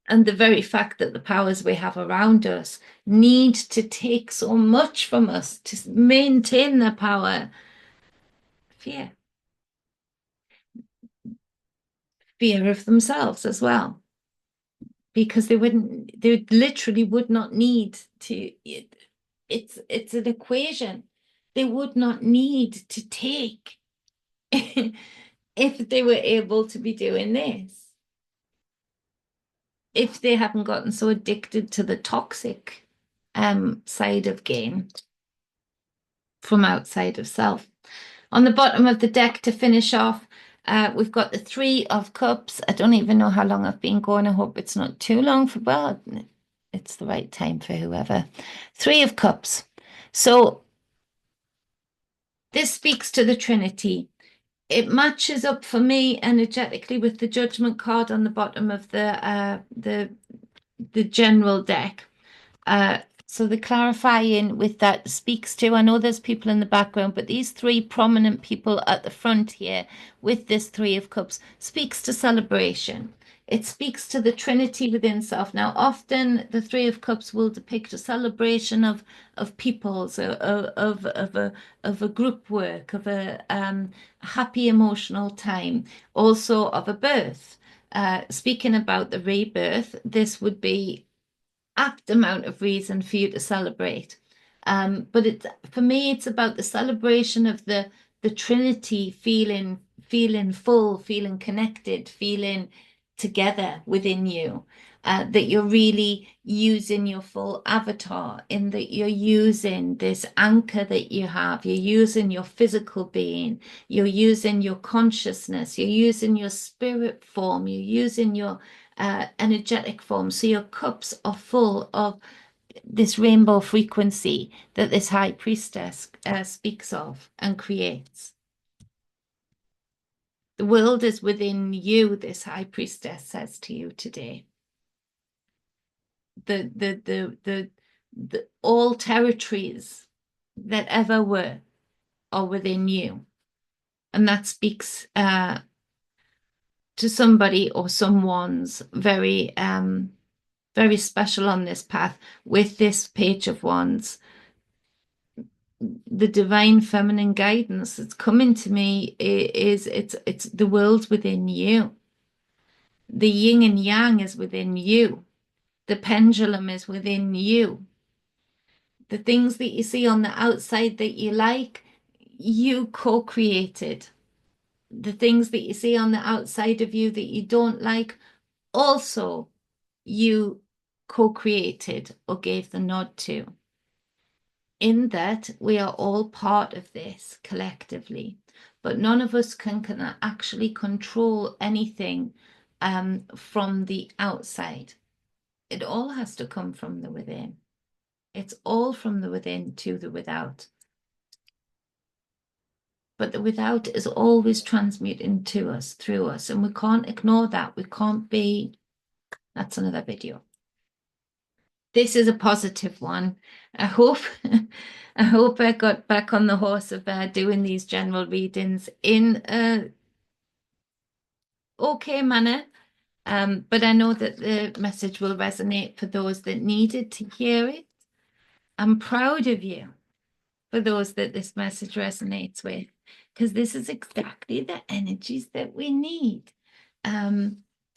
and the very fact that the powers we have around us need to take so much from us to maintain their power. Fear. Fear of themselves as well. Because they literally would not need to, it's an equation. They would not need to take if they were able to be doing this. If they haven't gotten so addicted to the toxic side of game from outside of self. On the bottom of the deck to finish off, we've got the Three of Cups. I don't even know how long I've been going. I hope it's not too long for, well, it's the right time for whoever. Three of Cups. So this speaks to the Trinity. It matches up for me energetically with the Judgment card on the bottom of the general deck. So the clarifying with that speaks to, I know there's people in the background, but these three prominent people at the front here with this Three of Cups speaks to celebration. It speaks to the Trinity within self. Now, often the Three of Cups will depict a celebration of peoples, of a group work, of a happy emotional time, also of a birth. Speaking about the rebirth, this would be apt amount of reason for you to celebrate. But for me, it's about the celebration of the Trinity feeling full, feeling connected, feeling together within you. That you're really using your full avatar, in that you're using this anchor that you have, you're using your physical being, you're using your consciousness, you're using your spirit form, you're using your energetic form. So your cups are full of this rainbow frequency that this high priestess speaks of and creates. The world is within you, this high priestess says to you today. The all territories that ever were are within you. And that speaks to somebody or someone's very special on this path with this Page of Wands. The divine feminine guidance that's coming to me is it's the world's within you. The yin and yang is within you. The pendulum is within you. The things that you see on the outside that you like, you co-created. The things that you see on the outside of you that you don't like, also you co-created or gave the nod to. In that we are all part of this collectively, but none of us can actually control anything from the outside. It all has to come from the within. It's all from the within to the without. But the without is always transmuting to us, through us, and we can't ignore that. We can't be, that's another video. this is a positive one. I hope I hope I got back on the horse of doing these general readings in a okay manner. But I know that the message will resonate for those that needed to hear it. I'm proud of you for those that this message resonates with, because this is exactly the energies that we need. So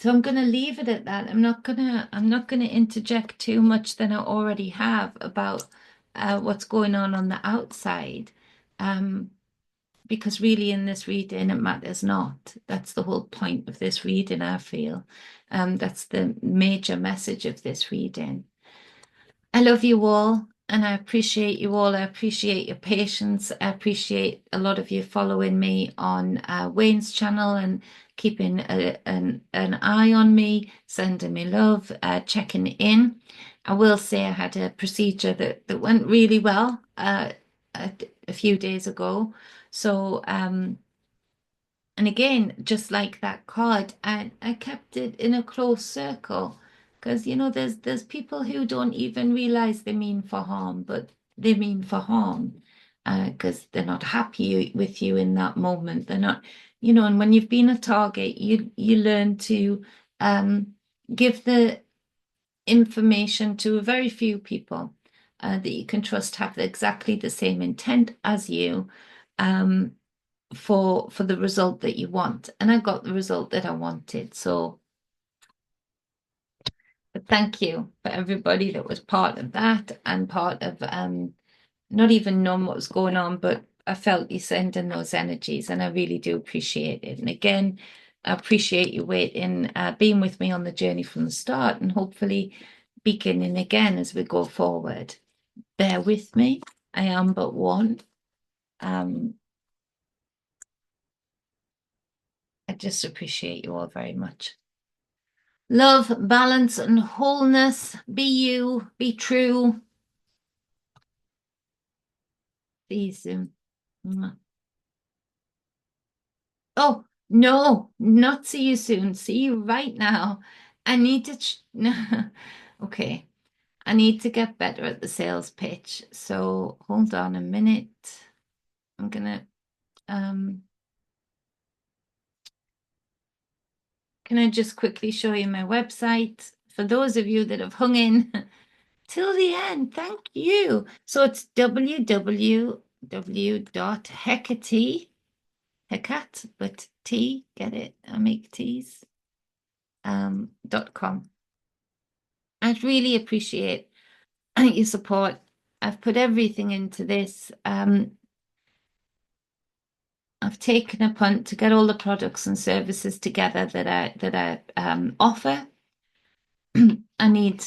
I'm going to leave it at that. I'm not gonna interject too much than I already have about what's going on the outside. Because really in this reading, it matters not. That's the whole point of this reading, I feel. That's the major message of this reading. I love you all and I appreciate you all. I appreciate your patience. I appreciate a lot of you following me on Wayne's channel and keeping an eye on me, sending me love, checking in. I will say I had a procedure that went really well a few days ago. So and again, just like that card, I kept it in a close circle because there's people who don't even realize they mean for harm, but they mean for harm because they're not happy with you in that moment. They're not, and when you've been a target, you learn to give the information to a very few people that you can trust have exactly the same intent as you. For the result that you want. And I got the result that I wanted. So thank you for everybody that was part of that and part of not even knowing what was going on, but I felt you sending those energies and I really do appreciate it. And again, I appreciate you waiting, being with me on the journey from the start and hopefully beginning again as we go forward. Bear with me. I am but one. I just appreciate you all very much. Love, balance, and wholeness. Be you, be true. See you soon. Oh, no, not see you soon. See you right now. I need to. Okay. I need to get better at the sales pitch. So hold on a minute. I'm gonna can I just quickly show you my website for those of you that have hung in till the end? Thank you. So it's www.HEKATE, Hecate, but T, get it? I make T's, .com. I'd really appreciate your support. I've put everything into this. I've taken a punt to get all the products and services together that I offer. I need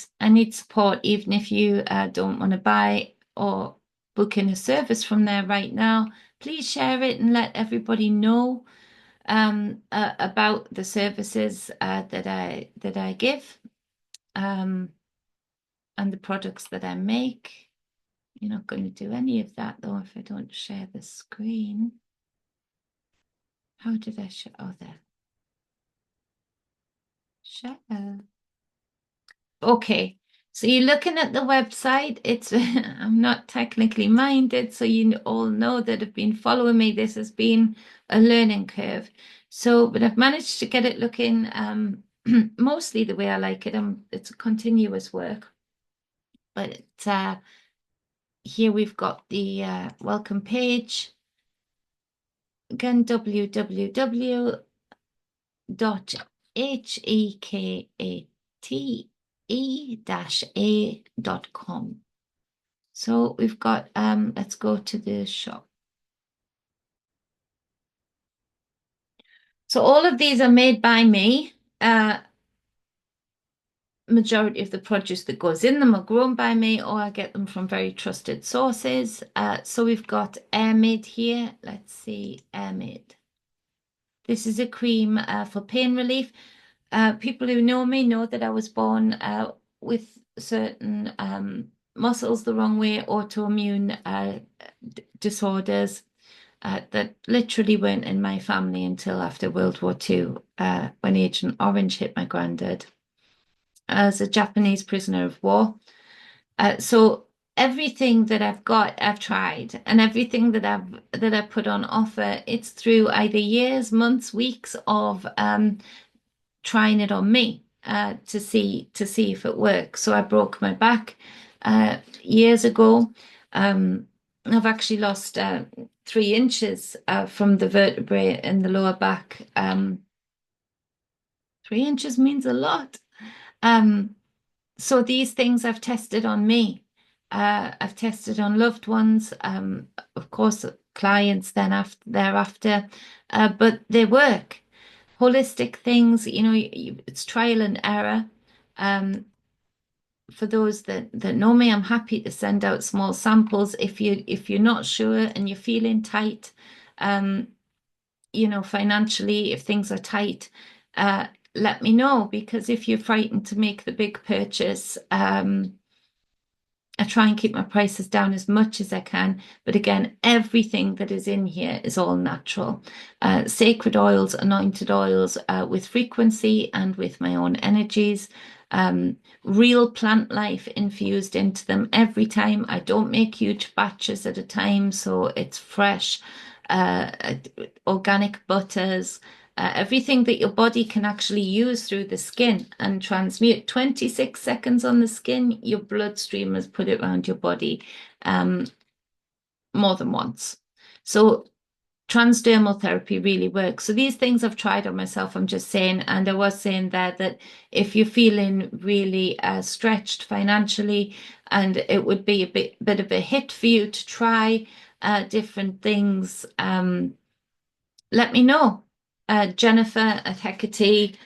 support, even if you don't want to buy or book in a service from there right now. Please share it and let everybody know about the services that I give and the products that I make. You're not going to do any of that though if I don't share the screen. How did I share? Oh, there. Share. Okay. So you're looking at the website. It's I'm not technically minded, so you all know that have been following me. This has been a learning curve. So, but I've managed to get it looking mostly the way I like it. It's a continuous work. But here we've got the welcome page. Again, www.hekate-a.com. So we've got, let's go to the shop. So all of these are made by me. Majority of the produce that goes in them are grown by me, or I get them from very trusted sources. So we've got Airmid here. Let's see, Airmid. This is a cream for pain relief. People who know me know that I was born with certain muscles the wrong way, autoimmune disorders that literally weren't in my family until after World War II, when Agent Orange hit my granddad as a Japanese prisoner of war. So everything that I've got, I've tried, and everything that I've put on offer, it's through either years, months, weeks of trying it on me to see if it works. So I broke my back years ago. I've actually lost 3 inches from the vertebrae in the lower back. 3 inches means a lot. Um, so these things I've tested on me. I've tested on loved ones, of course, clients then after thereafter, but they work. Holistic things, it's trial and error. Um, for those that know me, I'm happy to send out small samples if you're not sure and you're feeling tight, um, financially, if things are tight, uh, let me know because if you're frightened to make the big purchase, I try and keep my prices down as much as I can. But again, everything that is in here is all natural. Sacred oils, anointed oils with frequency and with my own energies. Real plant life infused into them every time. I don't make huge batches at a time, so it's fresh. Uh, Organic butters, everything that your body can actually use through the skin and transmute. 26 seconds on the skin, your bloodstream has put it around your body um, more than once. So transdermal therapy really works. So these things I've tried on myself, I'm just saying, and I was saying there that if you're feeling really stretched financially and it would be a bit of a hit for you to try different things, let me know. Jennifer at Hecate.com.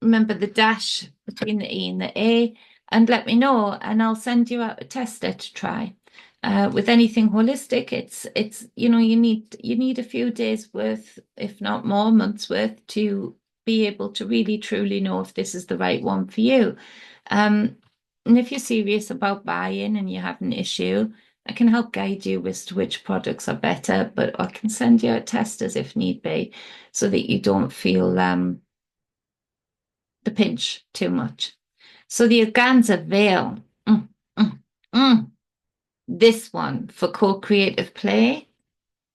Remember the dash between the E and the A, and let me know, and I'll send you out a tester to try. With anything holistic, it's you need a few days worth, if not more, months worth to be able to really truly know if this is the right one for you. Um, and if you're serious about buying and you have an issue, I can help guide you as to which products are better, but I can send you out testers if need be, so that you don't feel the pinch too much. So the organza veil, mm, mm, mm. This one for co-creative play.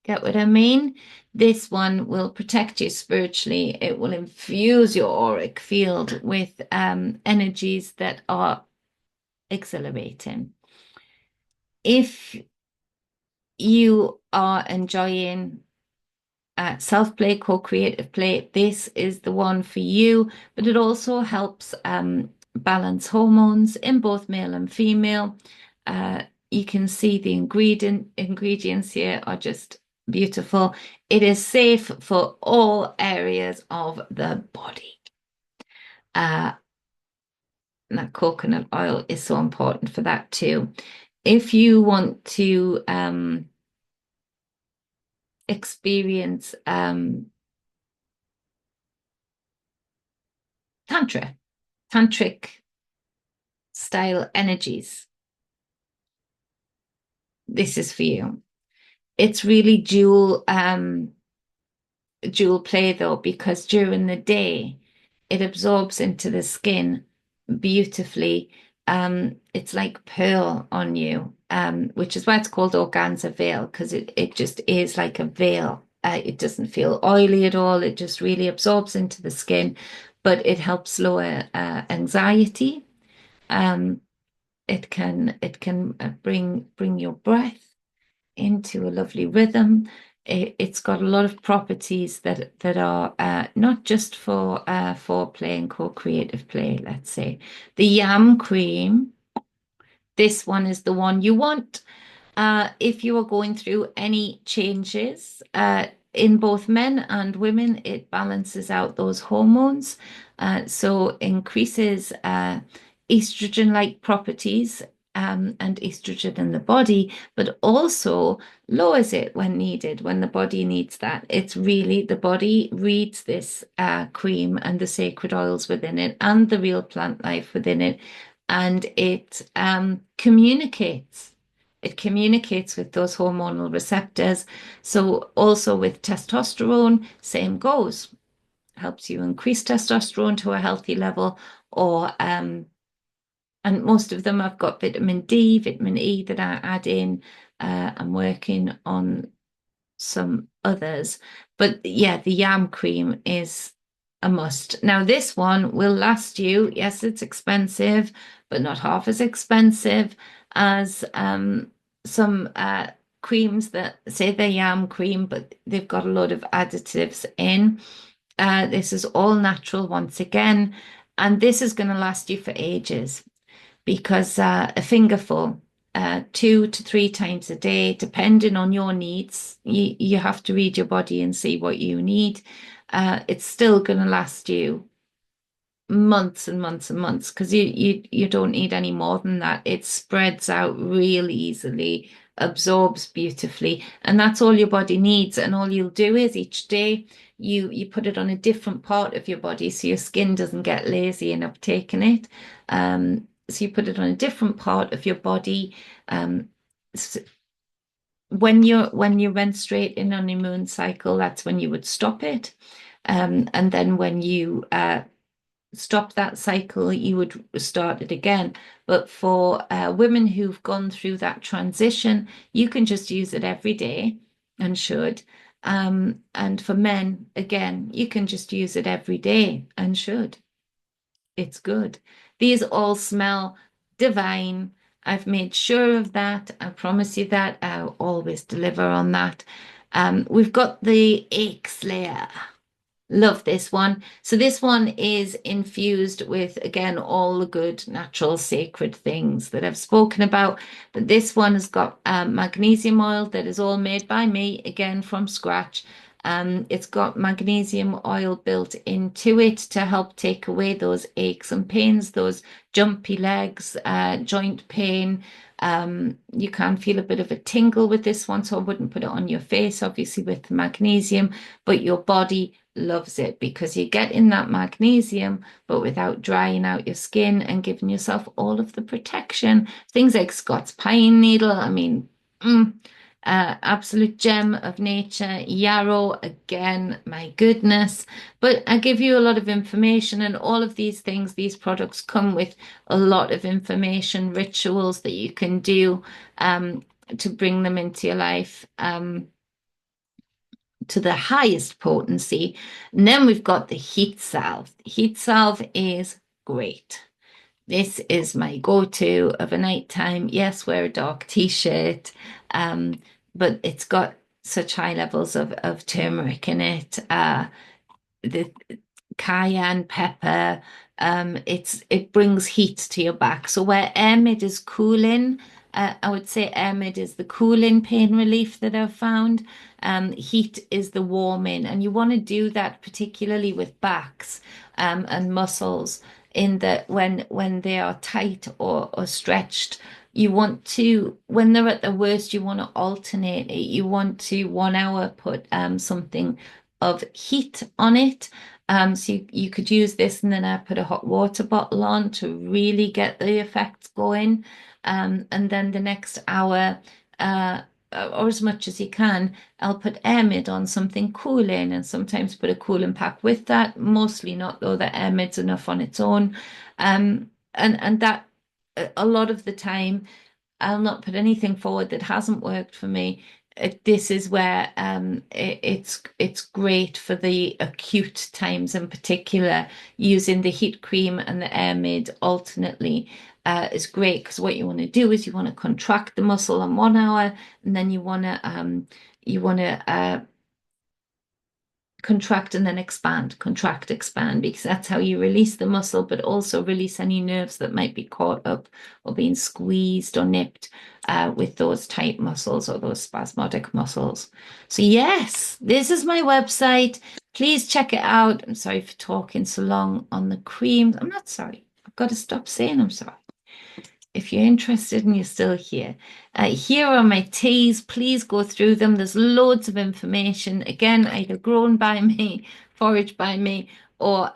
Get what I mean? This one will protect you spiritually. It will infuse your auric field with energies that are exhilarating. If you are enjoying self-play, co-creative play, this is the one for you, but it also helps balance hormones in both male and female. You can see the ingredients here are just beautiful. It is safe for all areas of the body. Uh, that coconut oil is so important for that too. If you want to experience tantric style energies, this is for you. It's really dual play though, because during the day it absorbs into the skin beautifully. It's like pearl on you, which is why it's called organza veil, because it just is like a veil. It doesn't feel oily at all. It just really absorbs into the skin, but it helps lower anxiety. Um, it can bring your breath into a lovely rhythm. It's got a lot of properties that are not just for play and co-creative play, let's say. The yam cream, this one is the one you want. If you are going through any changes in both men and women, it balances out those hormones. So increases estrogen-like properties and estrogen in the body, but also lowers it when needed, when the body needs that. It's really, the body reads this cream and the sacred oils within it and the real plant life within it, and it communicates. It communicates with those hormonal receptors. So also with testosterone, same goes. Helps you increase testosterone to a healthy level, or And most of them have got vitamin D, vitamin E that I add in. I'm working on some others. But yeah, the yam cream is a must. Now, this one will last you. Yes, it's expensive, but not half as expensive as some creams that say they're yam cream, but they've got a lot of additives in. This is all natural once again, and this is going to last you for ages because a fingerful, 2 to 3 times a day, depending on your needs, you have to read your body and see what you need. It's still going to last you months and months and months because you don't need any more than that. It spreads out really easily, absorbs beautifully, and that's all your body needs. And all you'll do is each day you put it on a different part of your body so your skin doesn't get lazy in uptaking it. So you put it on a different part of your body. S when you're menstruating on your moon cycle, that's when you would stop it. And then when you stop that cycle, you would start it again. But for women who've gone through that transition, you can just use it every day and should. And for men, again, you can just use it every day and should. It's good. These all smell divine. I've made sure of that. I promise you that. I'll always deliver on that. We've got the ache slayer. Love this one. So this one is infused with, again, all the good natural sacred things that I've spoken about. But this one has got magnesium oil that is all made by me, again, from scratch. It's got magnesium oil built into it to help take away those aches and pains, those jumpy legs, joint pain. You can feel a bit of a tingle with this one, so I wouldn't put it on your face, obviously, with the magnesium, but your body loves it because you're getting that magnesium, but without drying out your skin and giving yourself all of the protection. Things like Scott's pine needle, I mean, mm, absolute gem of nature. Yarrow, again, my goodness. But I give you a lot of information, and all of these things, these products come with a lot of information, rituals that you can do to bring them into your life. To the highest potency. And then we've got the heat salve. The heat salve is great. This is my go-to of a nighttime. Yes, wear a dark t-shirt, but it's got such high levels of turmeric in it. The cayenne pepper. It brings heat to your back. So where Airmid is cooling, I would say Airmid is the cooling pain relief that I've found. Heat is the warming, and you want to do that particularly with backs and muscles. In that when they are tight or stretched, you want to when they're at the worst, you want to alternate it. You want to 1 hour put something of heat on it. So you could use this and then I put a hot water bottle on to really get the effects going. And then the next hour, or as much as you can, I'll put Airmid on something cooling and sometimes put a cooling pack with that. Mostly not though, that Airmid's enough on its own. And that a lot of the time I'll not put anything forward that hasn't worked for me. This is where it's great for the acute times in particular. Using the heat cream and the Airmid alternately is great because what you want to do is you want to contract the muscle on 1 hour, and then you want to contract and then expand, contract, expand, because that's how you release the muscle, but also release any nerves that might be caught up or being squeezed or nipped with those tight muscles or those spasmodic muscles. So, yes, this is my website. Please check it out. I'm sorry for talking so long on the creams. I'm not sorry. I've got to stop saying I'm sorry. If you're interested and you're still here, here are my teas. Please go through them. There's loads of information. Again, either grown by me, foraged by me, or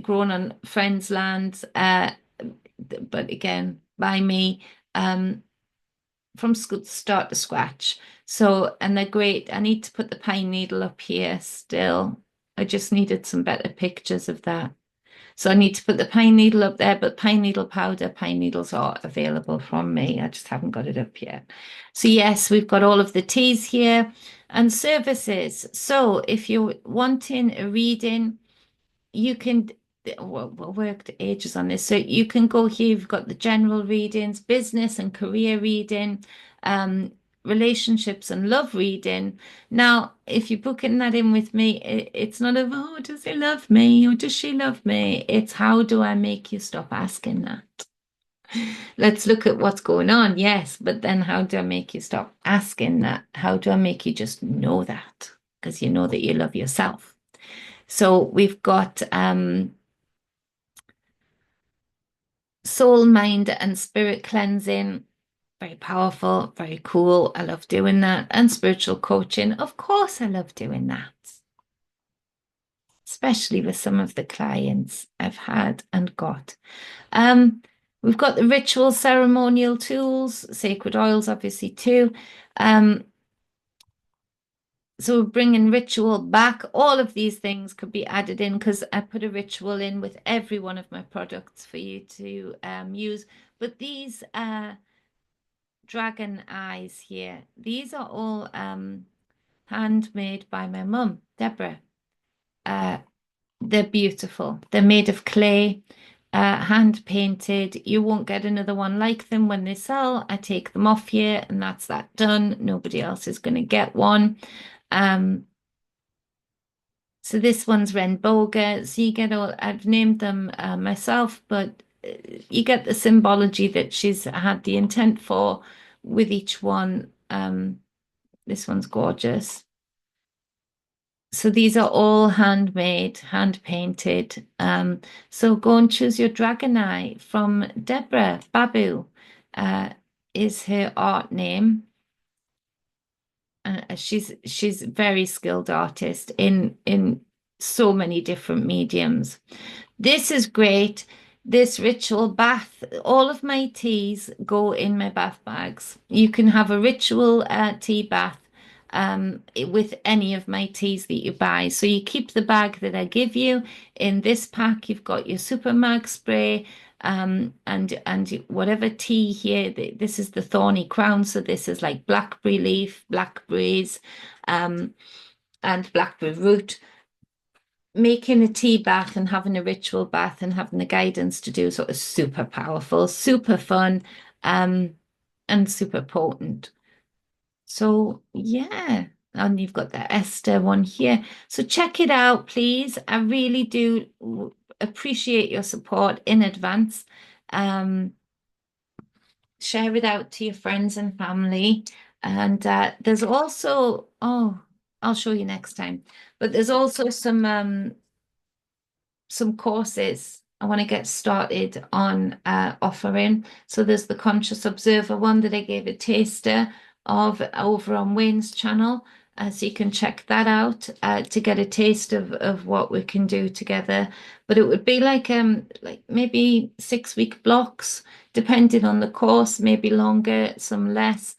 grown on friends' lands. But again, by me, from start to scratch. So, and they're great. I need to put the pine needle up here still. I just needed some better pictures of that. So I need to put the pine needle up there, but pine needle powder, pine needles are available from me. I just haven't got it up yet. So yes, we've got all of the teas here and services. So if you're wanting a reading, you can we worked ages on this. So you can go here, you've got the general readings, business and career reading, um, relationships and love reading. Now, if you're booking that in with me, it's not a, oh, does he love me or does she love me? It's how do I make you stop asking that? Let's look at what's going on, yes, but then how do I make you stop asking that? How do I make you just know that? Because you know that you love yourself. So we've got soul, mind, and spirit cleansing. Very powerful, very cool. I love doing that. And spiritual coaching. Of course, I love doing that, especially with some of the clients I've had and got. Um, we've got the ritual ceremonial tools, sacred oils, obviously, too. Um, so we're bringing ritual back. All of these things could be added in because I put a ritual in with every one of my products for you to use. But these dragon eyes here, these are all handmade by my mum, Deborah. Uh, they're beautiful. They're made of clay, hand painted. You won't get another one like them when they sell. I take them off here and that's that done. Nobody else is going to get one. So this one's Renboga. So you get all, I've named them myself, but you get the symbology that she's had the intent for with each one. This one's gorgeous. So these are all handmade, hand painted. So go and choose your dragon eye from Deborah Babu, uh, is her art name. She's very skilled artist in so many different mediums. This is great. This ritual bath, all of my teas go in my bath bags. You can have a ritual tea bath with any of my teas that you buy. So you keep the bag that I give you. In this pack, you've got your super mag spray and whatever tea here. This is the thorny crown. So this is like blackberry leaf, blackberries, um, and blackberry root. Making a tea bath and having a ritual bath and having the guidance to do sort of super powerful, super fun, um, and super potent. So yeah, and you've got the Esther one here. So check it out, please. I really do appreciate your support in advance. Um, share it out to your friends and family. And there's also, oh, I'll show you next time. But there's also some courses I want to get started on offering. So there's the Conscious Observer one that I gave a taster of over on Wayne's channel. So you can check that out to get a taste of what we can do together. But it would be like maybe 6 week blocks, depending on the course, maybe longer, some less.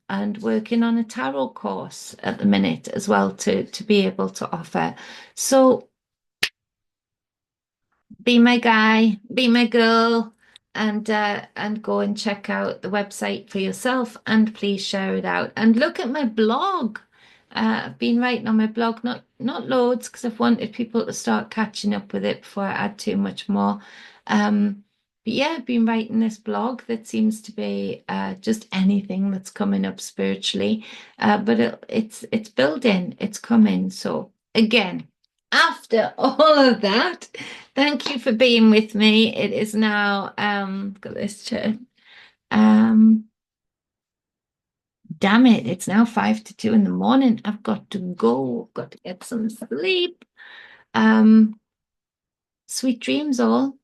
And working on a tarot course at the minute as well to be able to offer. So be my guy, be my girl, and go and check out the website for yourself and please share it out. And look at my blog. I've been writing on my blog, not loads, because I've wanted people to start catching up with it before I add too much more. But yeah, I've been writing this blog that seems to be just anything that's coming up spiritually. But it's building, it's coming. So again, after all of that, thank you for being with me. It is now got this chair. Um damn it, it's now 5 to 2 in the morning. I've got to go, got to get some sleep. Um Sweet dreams all.